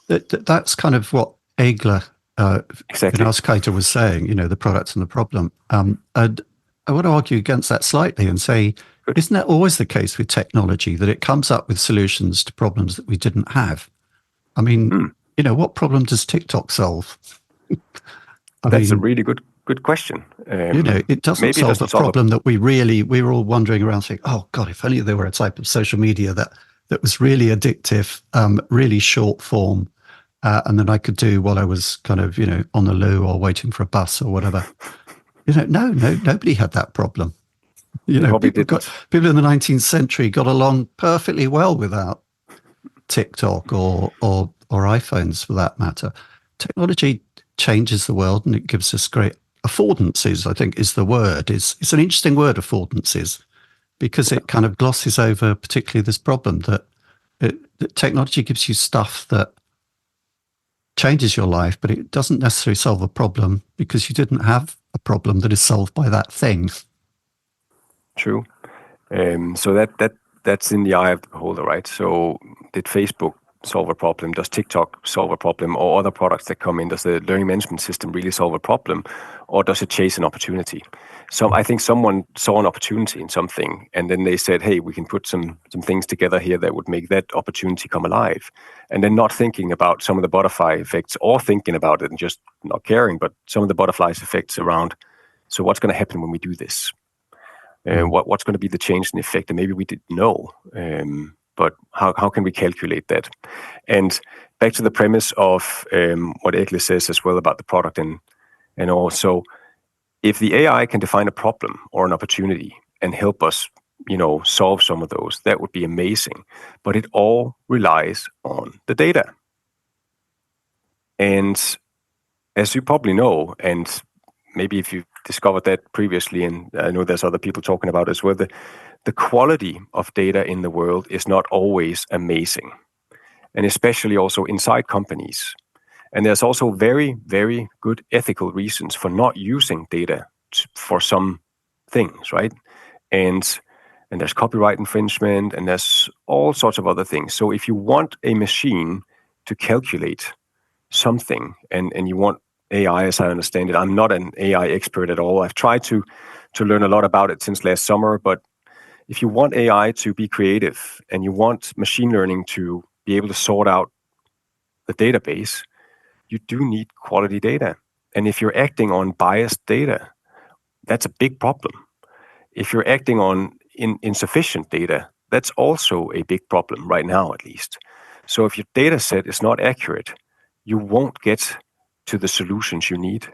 That's kind of what Egler Vinascator was saying. The product and the problem. And I want to argue against that slightly and say, isn't that always the case with technology, that it comes up with solutions to problems that we didn't have? I mean, what problem does TikTok solve? That's a really good question. It doesn't solve a problem that we were all wandering around saying, oh God, if only there were a type of social media that was really addictive, really short form, and then I could do while I was kind of, on the loo or waiting for a bus or whatever. No, nobody had that problem. People in the 19th century got along perfectly well without TikTok or iPhones for that matter. Technology changes the world and it gives us great affordances, I think is the word. It's an interesting word, affordances, because it kind of glosses over particularly this problem that technology gives you stuff that changes your life, but it doesn't necessarily solve a problem because you didn't have a problem that is solved by that thing. True. So that's in the eye of the beholder, right? So did Facebook solve a problem? Does TikTok solve a problem? Or other products that come in? Does the learning management system really solve a problem? Or does it chase an opportunity? So I think someone saw an opportunity in something, and then they said, hey, we can put some things together here that would make that opportunity come alive. And then not thinking about some of the butterfly effects, or thinking about it and just not caring, but some of the butterflies effects around, so what's going to happen when we do this? What's going to be the change in effect? And maybe we didn't know, but how can we calculate that? And back to the premise of what Egle says as well about the product and also, if the AI can define a problem or an opportunity and help us, solve some of those, that would be amazing. But it all relies on the data. And as you probably know, and maybe if you've discovered that previously, and I know there's other people talking about it as well, the quality of data in the world is not always amazing, and especially also inside companies. And there's also very, very good ethical reasons for not using data for some things, right? And there's copyright infringement, and there's all sorts of other things. So if you want a machine to calculate something, and you want AI, as I understand it, I'm not an AI expert at all. I've tried to learn a lot about it since last summer, but if you want AI to be creative and you want machine learning to be able to sort out the database, you do need quality data. And if you're acting on biased data, that's a big problem. If you're acting on insufficient data, that's also a big problem right now, at least. So if your data set is not accurate, you won't get to the solutions you need.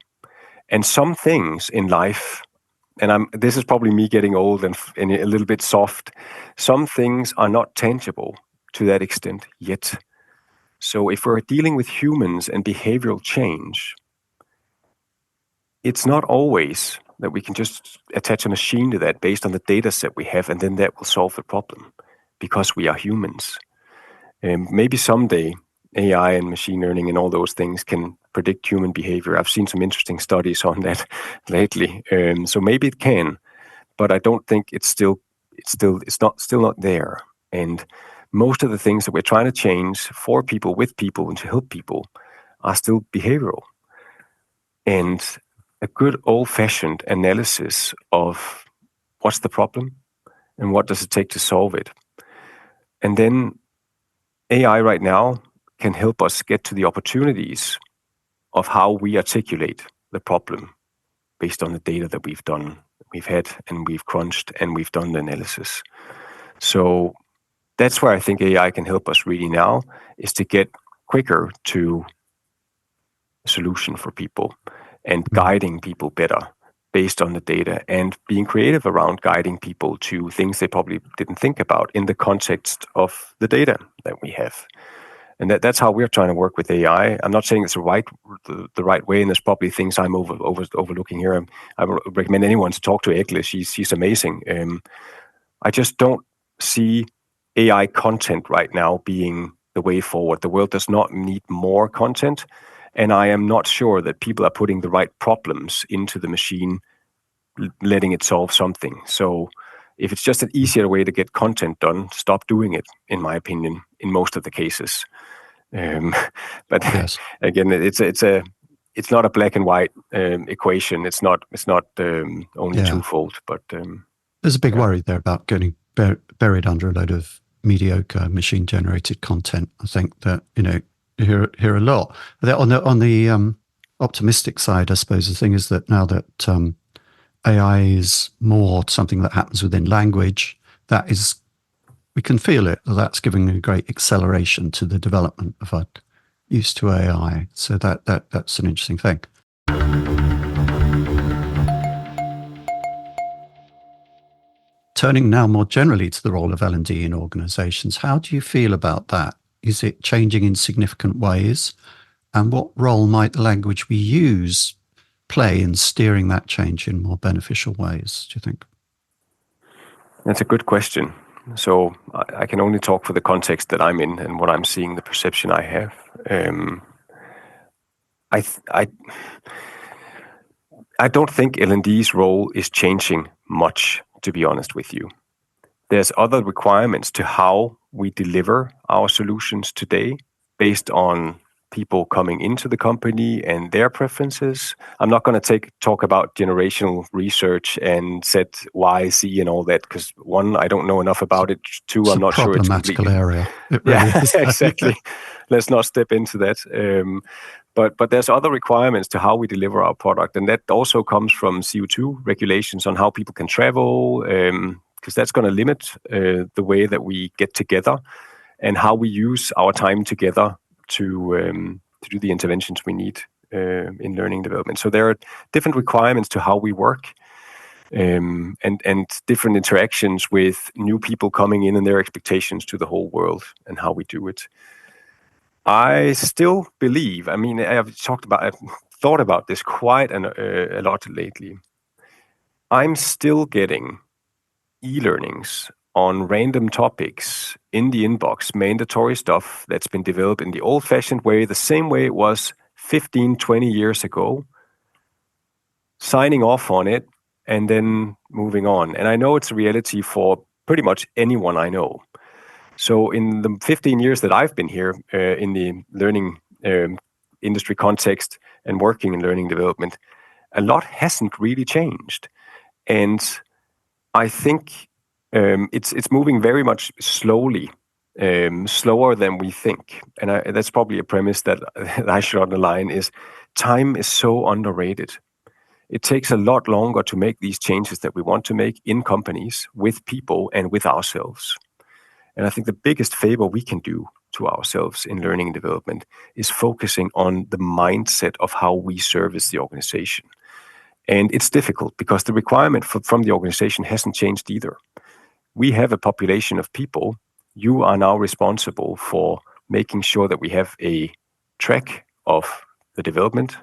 And some things in life, and this is probably me getting old and a little bit soft, some things are not tangible to that extent yet. So if we're dealing with humans and behavioral change, it's not always that we can just attach a machine to that based on the data set we have, and then that will solve the problem, because we are humans. Maybe someday AI and machine learning and all those things can predict human behavior. I've seen some interesting studies on that lately. So maybe it can, but I don't think it's still not there. And most of the things that we're trying to change for people, with people, and to help people are still behavioral. And a good old-fashioned analysis of what's the problem and what does it take to solve it. And then AI right now can help us get to the opportunities of how we articulate the problem based on the data that we've had and we've crunched and we've done the analysis. So that's where I think AI can help us really now, is to get quicker to a solution for people and guiding people better based on the data, and being creative around guiding people to things they probably didn't think about in the context of the data that we have. And that's how we're trying to work with AI. I'm not saying it's the right way, and there's probably things I'm overlooking here. I would recommend anyone to talk to Egle. She's amazing. I just don't see AI content right now being the way forward. The world does not need more content, and I am not sure that people are putting the right problems into the machine, letting it solve something. So if it's just an easier way to get content done, stop doing it, in my opinion, in most of the cases. But yes, again, it's not a black and white equation. It's not only twofold. But there's a big worry there about getting buried under a load of mediocre machine-generated content. I think that you hear a lot. On the optimistic side, I suppose the thing is that now that AI is more something that happens within language, we can feel it. That's giving a great acceleration to the development of used to AI. So that's an interesting thing. Turning now more generally to the role of L&D in organisations, how do you feel about that? Is it changing in significant ways? And what role might the language we use play in steering that change in more beneficial ways, do you think? That's a good question. So I can only talk for the context that I'm in and what I'm seeing, the perception I have. I don't think L&D's role is changing much, to be honest with you. There's other requirements to how we deliver our solutions today based on people coming into the company and their preferences. I'm not going to talk about generational research and set Y, Z and all that, because one, I don't know enough about it. Two, I'm not sure it's problematical completely... area. It really is. Exactly. Let's not step into that. But there's other requirements to how we deliver our product, and that also comes from CO2 regulations on how people can travel, because that's going to limit the way that we get together and how we use our time together to do the interventions we need in learning development. So there are different requirements to how we work, and different interactions with new people coming in and their expectations to the whole world and how we do it. I still believe, I've thought about this quite a lot lately. I'm still getting e-learnings on random topics in the inbox, mandatory stuff that's been developed in the old-fashioned way, the same way it was 15, 20 years ago, signing off on it and then moving on. And I know it's a reality for pretty much anyone I know. So in the 15 years that I've been here in the learning industry context and working in learning development, a lot hasn't really changed. And I think it's moving very much slowly, slower than we think. And that's probably a premise that I should underline, is time is so underrated. It takes a lot longer to make these changes that we want to make in companies, with people and with ourselves. And I think the biggest favor we can do to ourselves in learning and development is focusing on the mindset of how we service the organization. And it's difficult because the requirement from the organization hasn't changed either. We have a population of people. You are now responsible for making sure that we have a track of the development,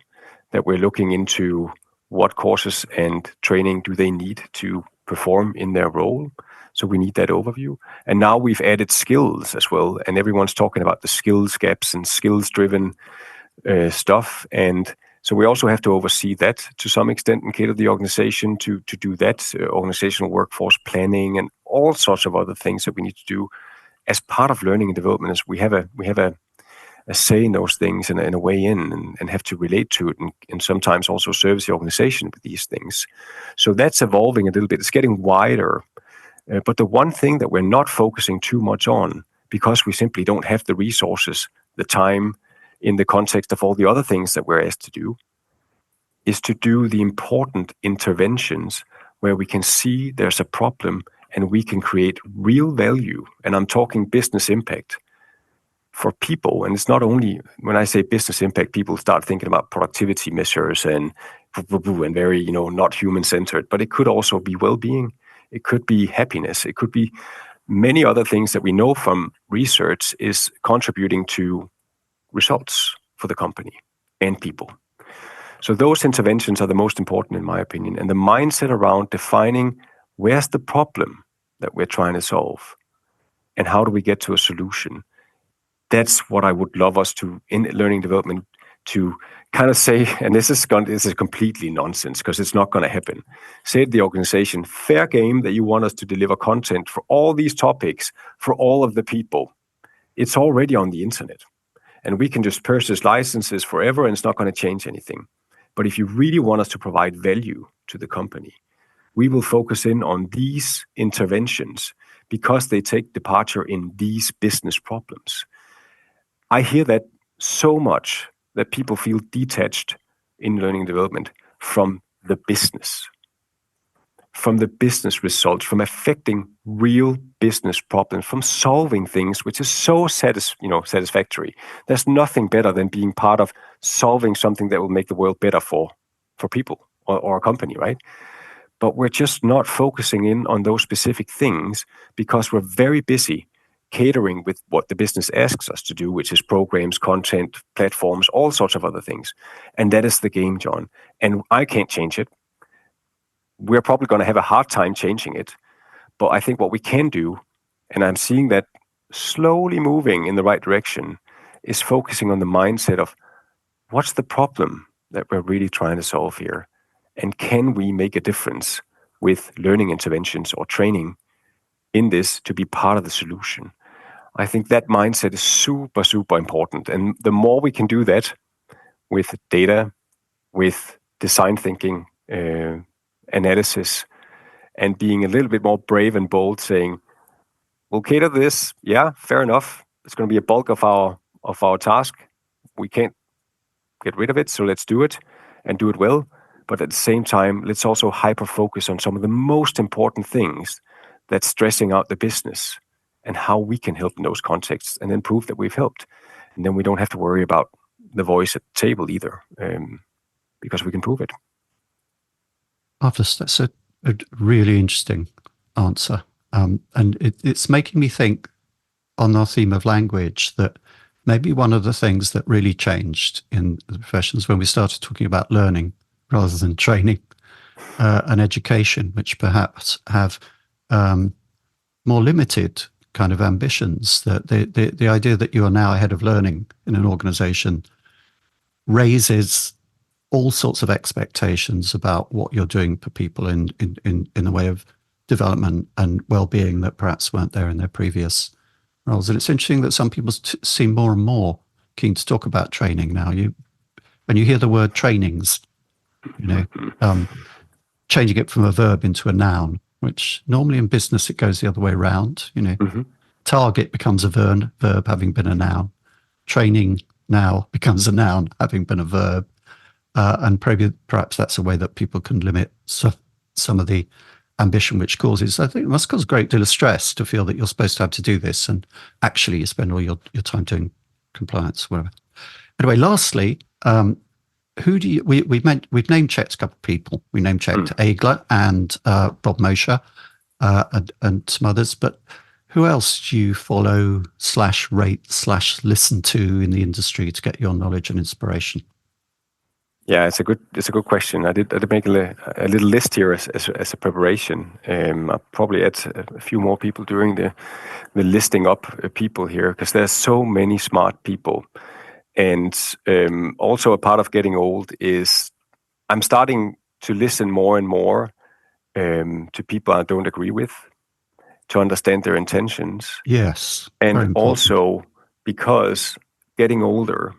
that we're looking into what courses and training do they need to perform in their role. So we need that overview. And now we've added skills as well. And everyone's talking about the skills gaps and skills-driven stuff. And so we also have to oversee that to some extent and cater the organization to do that, organizational workforce planning and all sorts of other things that we need to do as part of learning and development. As we have a say in those things and a way in and have to relate to it and sometimes also service the organization with these things. So that's evolving a little bit. It's getting wider. But the one thing that we're not focusing too much on, because we simply don't have the resources, the time, in the context of all the other things that we're asked to do, is to do the important interventions where we can see there's a problem and we can create real value. And I'm talking business impact for people. And it's not only, when I say business impact, people start thinking about productivity measures and very, not human-centered, but it could also be well-being. It could be happiness. It could be many other things that we know from research is contributing to results for the company and people. So those interventions are the most important, in my opinion. And the mindset around defining where's the problem that we're trying to solve and how do we get to a solution. That's what I would love us to, in learning development, to kind of say, and this is completely nonsense because it's not going to happen. Say to the organization, fair game that you want us to deliver content for all these topics for all of the people. It's already on the internet. And we can just purchase licenses forever and it's not going to change anything. But if you really want us to provide value to the company, we will focus in on these interventions because they take departure in these business problems. I hear that so much that people feel detached in learning and development from the business. from the business results, from affecting real business problems, from solving things, which is so satisfactory. There's nothing better than being part of solving something that will make the world better for people or a company, right? But we're just not focusing in on those specific things because we're very busy catering with what the business asks us to do, which is programs, content, platforms, all sorts of other things. And that is the game, John. And I can't change it. We're probably going to have a hard time changing it. But I think what we can do, and I'm seeing that slowly moving in the right direction, is focusing on the mindset of what's the problem that we're really trying to solve here? And can we make a difference with learning interventions or training in this to be part of the solution? I think that mindset is super, super important. And the more we can do that with data, with design thinking, analysis, and being a little bit more brave and bold, saying, we'll cater this, yeah, fair enough. It's going to be a bulk of our task. We can't get rid of it, so let's do it and do it well. But at the same time, let's also hyper-focus on some of the most important things that's stressing out the business and how we can help in those contexts and then prove that we've helped. And then we don't have to worry about the voice at the table either, because we can prove it. Marvelous. That's a really interesting answer. And it's making me think on our theme of language that maybe one of the things that really changed in the professions when we started talking about learning rather than training and education, which perhaps have more limited kind of ambitions. That the idea that you are now ahead of learning in an organization raises all sorts of expectations about what you're doing for people in the way of development and well-being that perhaps weren't there in their previous roles. And it's interesting that some people seem more and more keen to talk about training now. When you hear the word trainings, changing it from a verb into a noun, which normally in business it goes the other way around. Target becomes a verb having been a noun. Training now becomes a noun having been a verb. And perhaps that's a way that people can limit some of the ambition, which causes, I think it must cause a great deal of stress to feel that you're supposed to have to do this and actually you spend all your time doing compliance, whatever. Anyway, lastly, who do you, we've name checked a couple of people. We name checked Agler and Bob Mosher and some others, but who else do you follow /rate /listen to in the industry to get your knowledge and inspiration? Yeah, it's a good question. I did make a little list here as a preparation. I'll probably add a few more people during the listing up people here, because there's so many smart people. And also a part of getting old is I'm starting to listen more and more to people I don't agree with, to understand their intentions. Yes. And also because getting older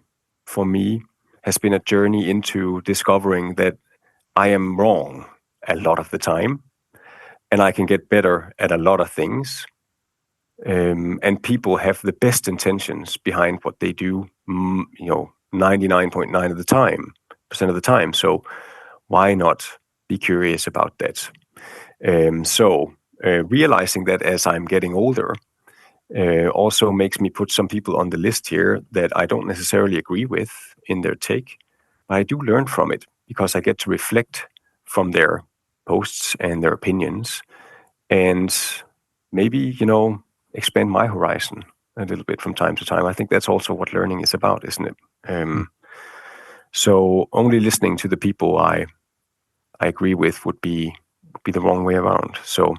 for me has been a journey into discovering that I am wrong a lot of the time, and I can get better at a lot of things. And people have the best intentions behind what they do, 99.9% of the time. So why not be curious about that? Realizing that as I'm getting older, also makes me put some people on the list here that I don't necessarily agree with in their take, but I do learn from it because I get to reflect from their posts and their opinions and maybe, expand my horizon a little bit from time to time. I think that's also what learning is about, isn't it? So only listening to the people I agree with would be the wrong way around. So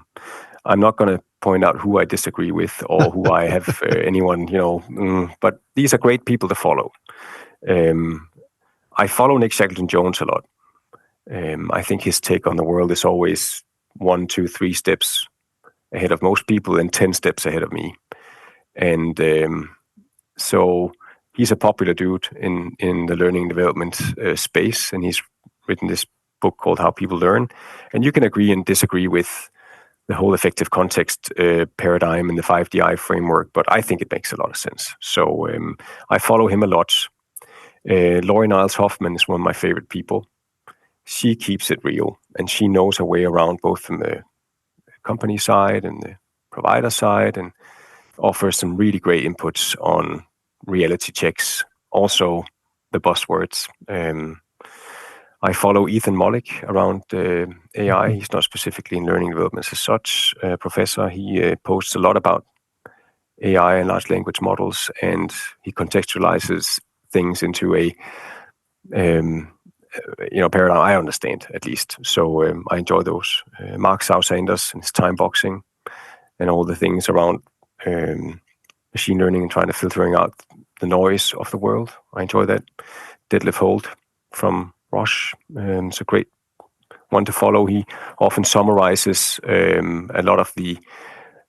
I'm not going to point out who I disagree with or who I have anyone, but these are great people to follow. I follow Nick Shackleton-Jones a lot. I think his take on the world is always 1, 2, 3 steps ahead of most people and 10 steps ahead of me. And so he's a popular dude in the learning development space, and he's written this book called How People Learn. And you can agree and disagree with the whole effective context paradigm and the 5DI framework, but I think it makes a lot of sense. So I follow him a lot. Laurie Niles Hoffman is one of my favorite people. She keeps it real. and she knows her way around both from the company side and the provider side, and offers some really great inputs on reality checks, also the buzzwords. I follow Ethan Mollick around AI. He's not specifically in learning development as such, professor. He posts a lot about AI and large language models, and he contextualizes things into a paradigm I understand, at least. So I enjoy those. Mark Sanders and his time boxing and all the things around machine learning and trying to filtering out the noise of the world. I enjoy that. Detlef Holt from Roche is a great one to follow. He often summarizes a lot of the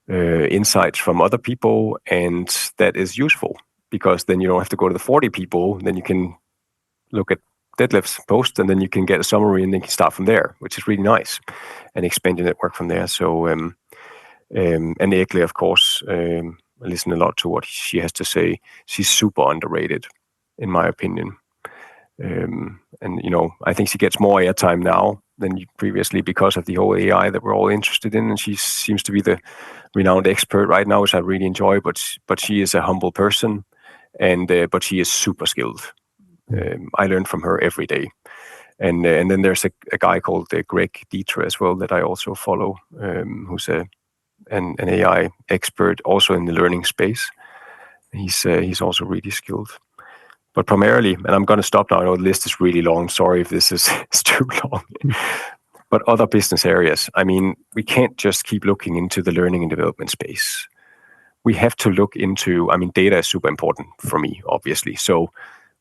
insights from other people, and that is useful because then you don't have to go to the 40 people. Then you can look at Detlef's post, and then you can get a summary, and then you can start from there, which is really nice, and expand your network from there. So, and Egle, of course, I listen a lot to what she has to say. She's super underrated, in my opinion. And I think she gets more airtime now than previously because of the whole AI that we're all interested in, and she seems to be the renowned expert right now, which I really enjoy. But she is a humble person, and but she is super skilled. I learn from her every day, and then there's a guy called Greg Dieter as well that I also follow, who's an AI expert also in the learning space. He's also really skilled. But primarily, and I'm going to stop now, I know the list is really long, sorry if this is too long, but other business areas. I mean, we can't just keep looking into the learning and development space. We have to look into, data is super important for me, obviously. So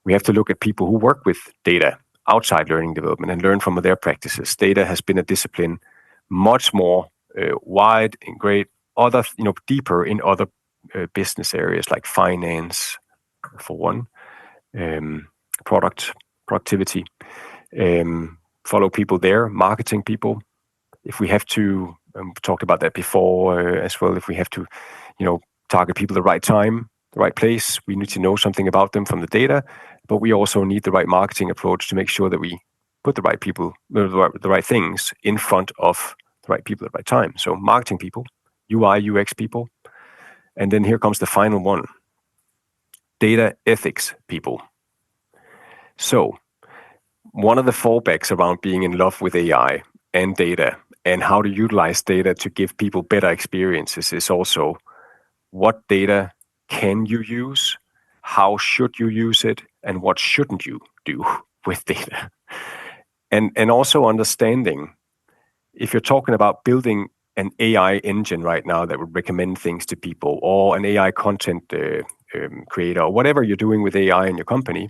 we have to look at people who work with data outside learning development and learn from their practices. Data has been a discipline much more wide and great, other, deeper in other business areas like finance, for one. Productivity, follow people there, marketing people. If we have to, talked about that before as well, if we have to, target people at the right time, the right place, we need to know something about them from the data, but we also need the right marketing approach to make sure that we put the right people, the right things in front of the right people at the right time. So marketing people, UI, UX people. And then here comes the final one. Data ethics people. So one of the fallbacks around being in love with AI and data and how to utilize data to give people better experiences is also what data can you use, how should you use it, and what shouldn't you do with data. And also understanding, if you're talking about building an AI engine right now that would recommend things to people, or an AI content creator, or whatever you're doing with AI in your company,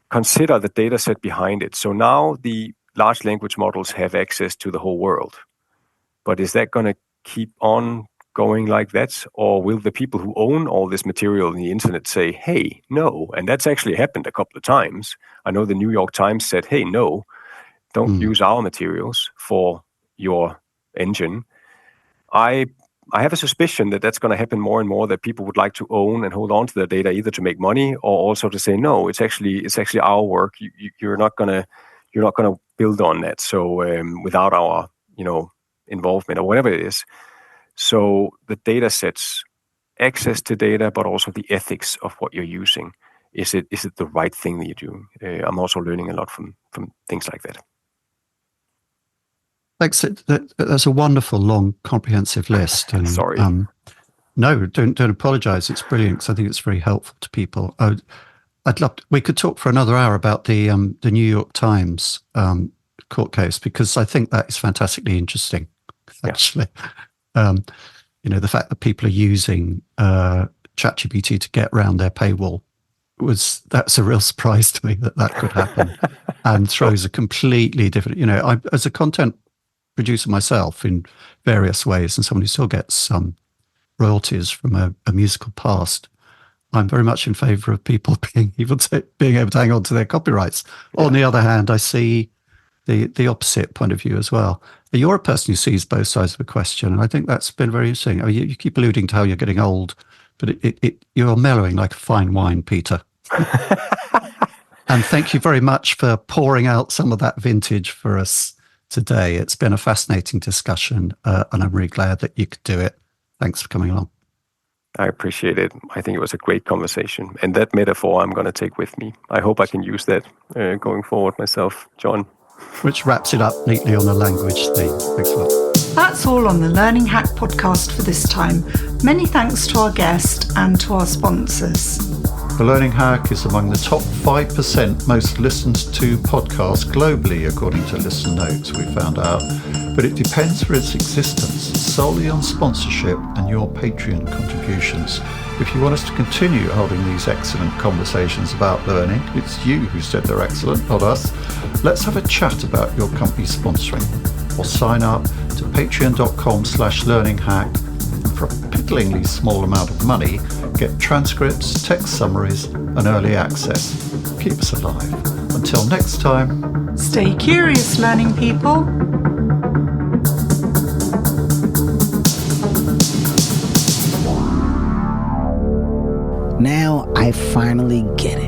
consider the data set behind it. So now the large language models have access to the whole world. But is that going to keep on going like that? Or will the people who own all this material in the internet say, hey, no? And that's actually happened a couple of times. I know the New York Times said, hey, no, don't use our materials for your engine. I have a suspicion that that's going to happen more and more, that people would like to own and hold on to their data, either to make money or also to say, no, it's actually our work. You're not going to build on that. So without our involvement or whatever it is. So the data sets, access to data, but also the ethics of what you're using. Is it the right thing that you're doing? I'm also learning a lot from things like that. Thanks. That's a wonderful, long, comprehensive list. And, sorry. No, don't apologize. It's brilliant because I think it's very helpful to people. I'd love we could talk for another hour about the New York Times court case, because I think that is fantastically interesting. Actually, the fact that people are using ChatGPT to get around their paywall that's a real surprise to me that could happen, and throws a completely different. I, as a content producer myself in various ways, and someone who still gets some royalties from a musical past, I'm very much in favour of people being able to hang on to their copyrights. Yeah. On the other hand, I see the opposite point of view as well. You're a person who sees both sides of the question, and I think that's been very interesting. You keep alluding to how you're getting old, but you're mellowing like a fine wine, Peter. And thank you very much for pouring out some of that vintage for us today. It's been a fascinating discussion, and I'm really glad that you could do it. Thanks for coming along. I appreciate it. I think it was a great conversation. And that metaphor I'm going to take with me. I hope I can use that going forward myself, John. Which wraps it up neatly on the language theme. Thanks a lot. That's all on the Learning Hack podcast for this time. Many thanks to our guest and to our sponsors. The Learning Hack is among the top 5% most listened to podcasts globally, according to Listen Notes, we found out. But it depends for its existence solely on sponsorship and your Patreon contributions. If you want us to continue holding these excellent conversations about learning, it's you who said they're excellent, not us. Let's have a chat about your company sponsoring. Or sign up to patreon.com/learninghack. For a piddlingly small amount of money, get transcripts, text summaries, and early access. Keep us alive. Until next time. Stay curious, learning people. Now I finally get it.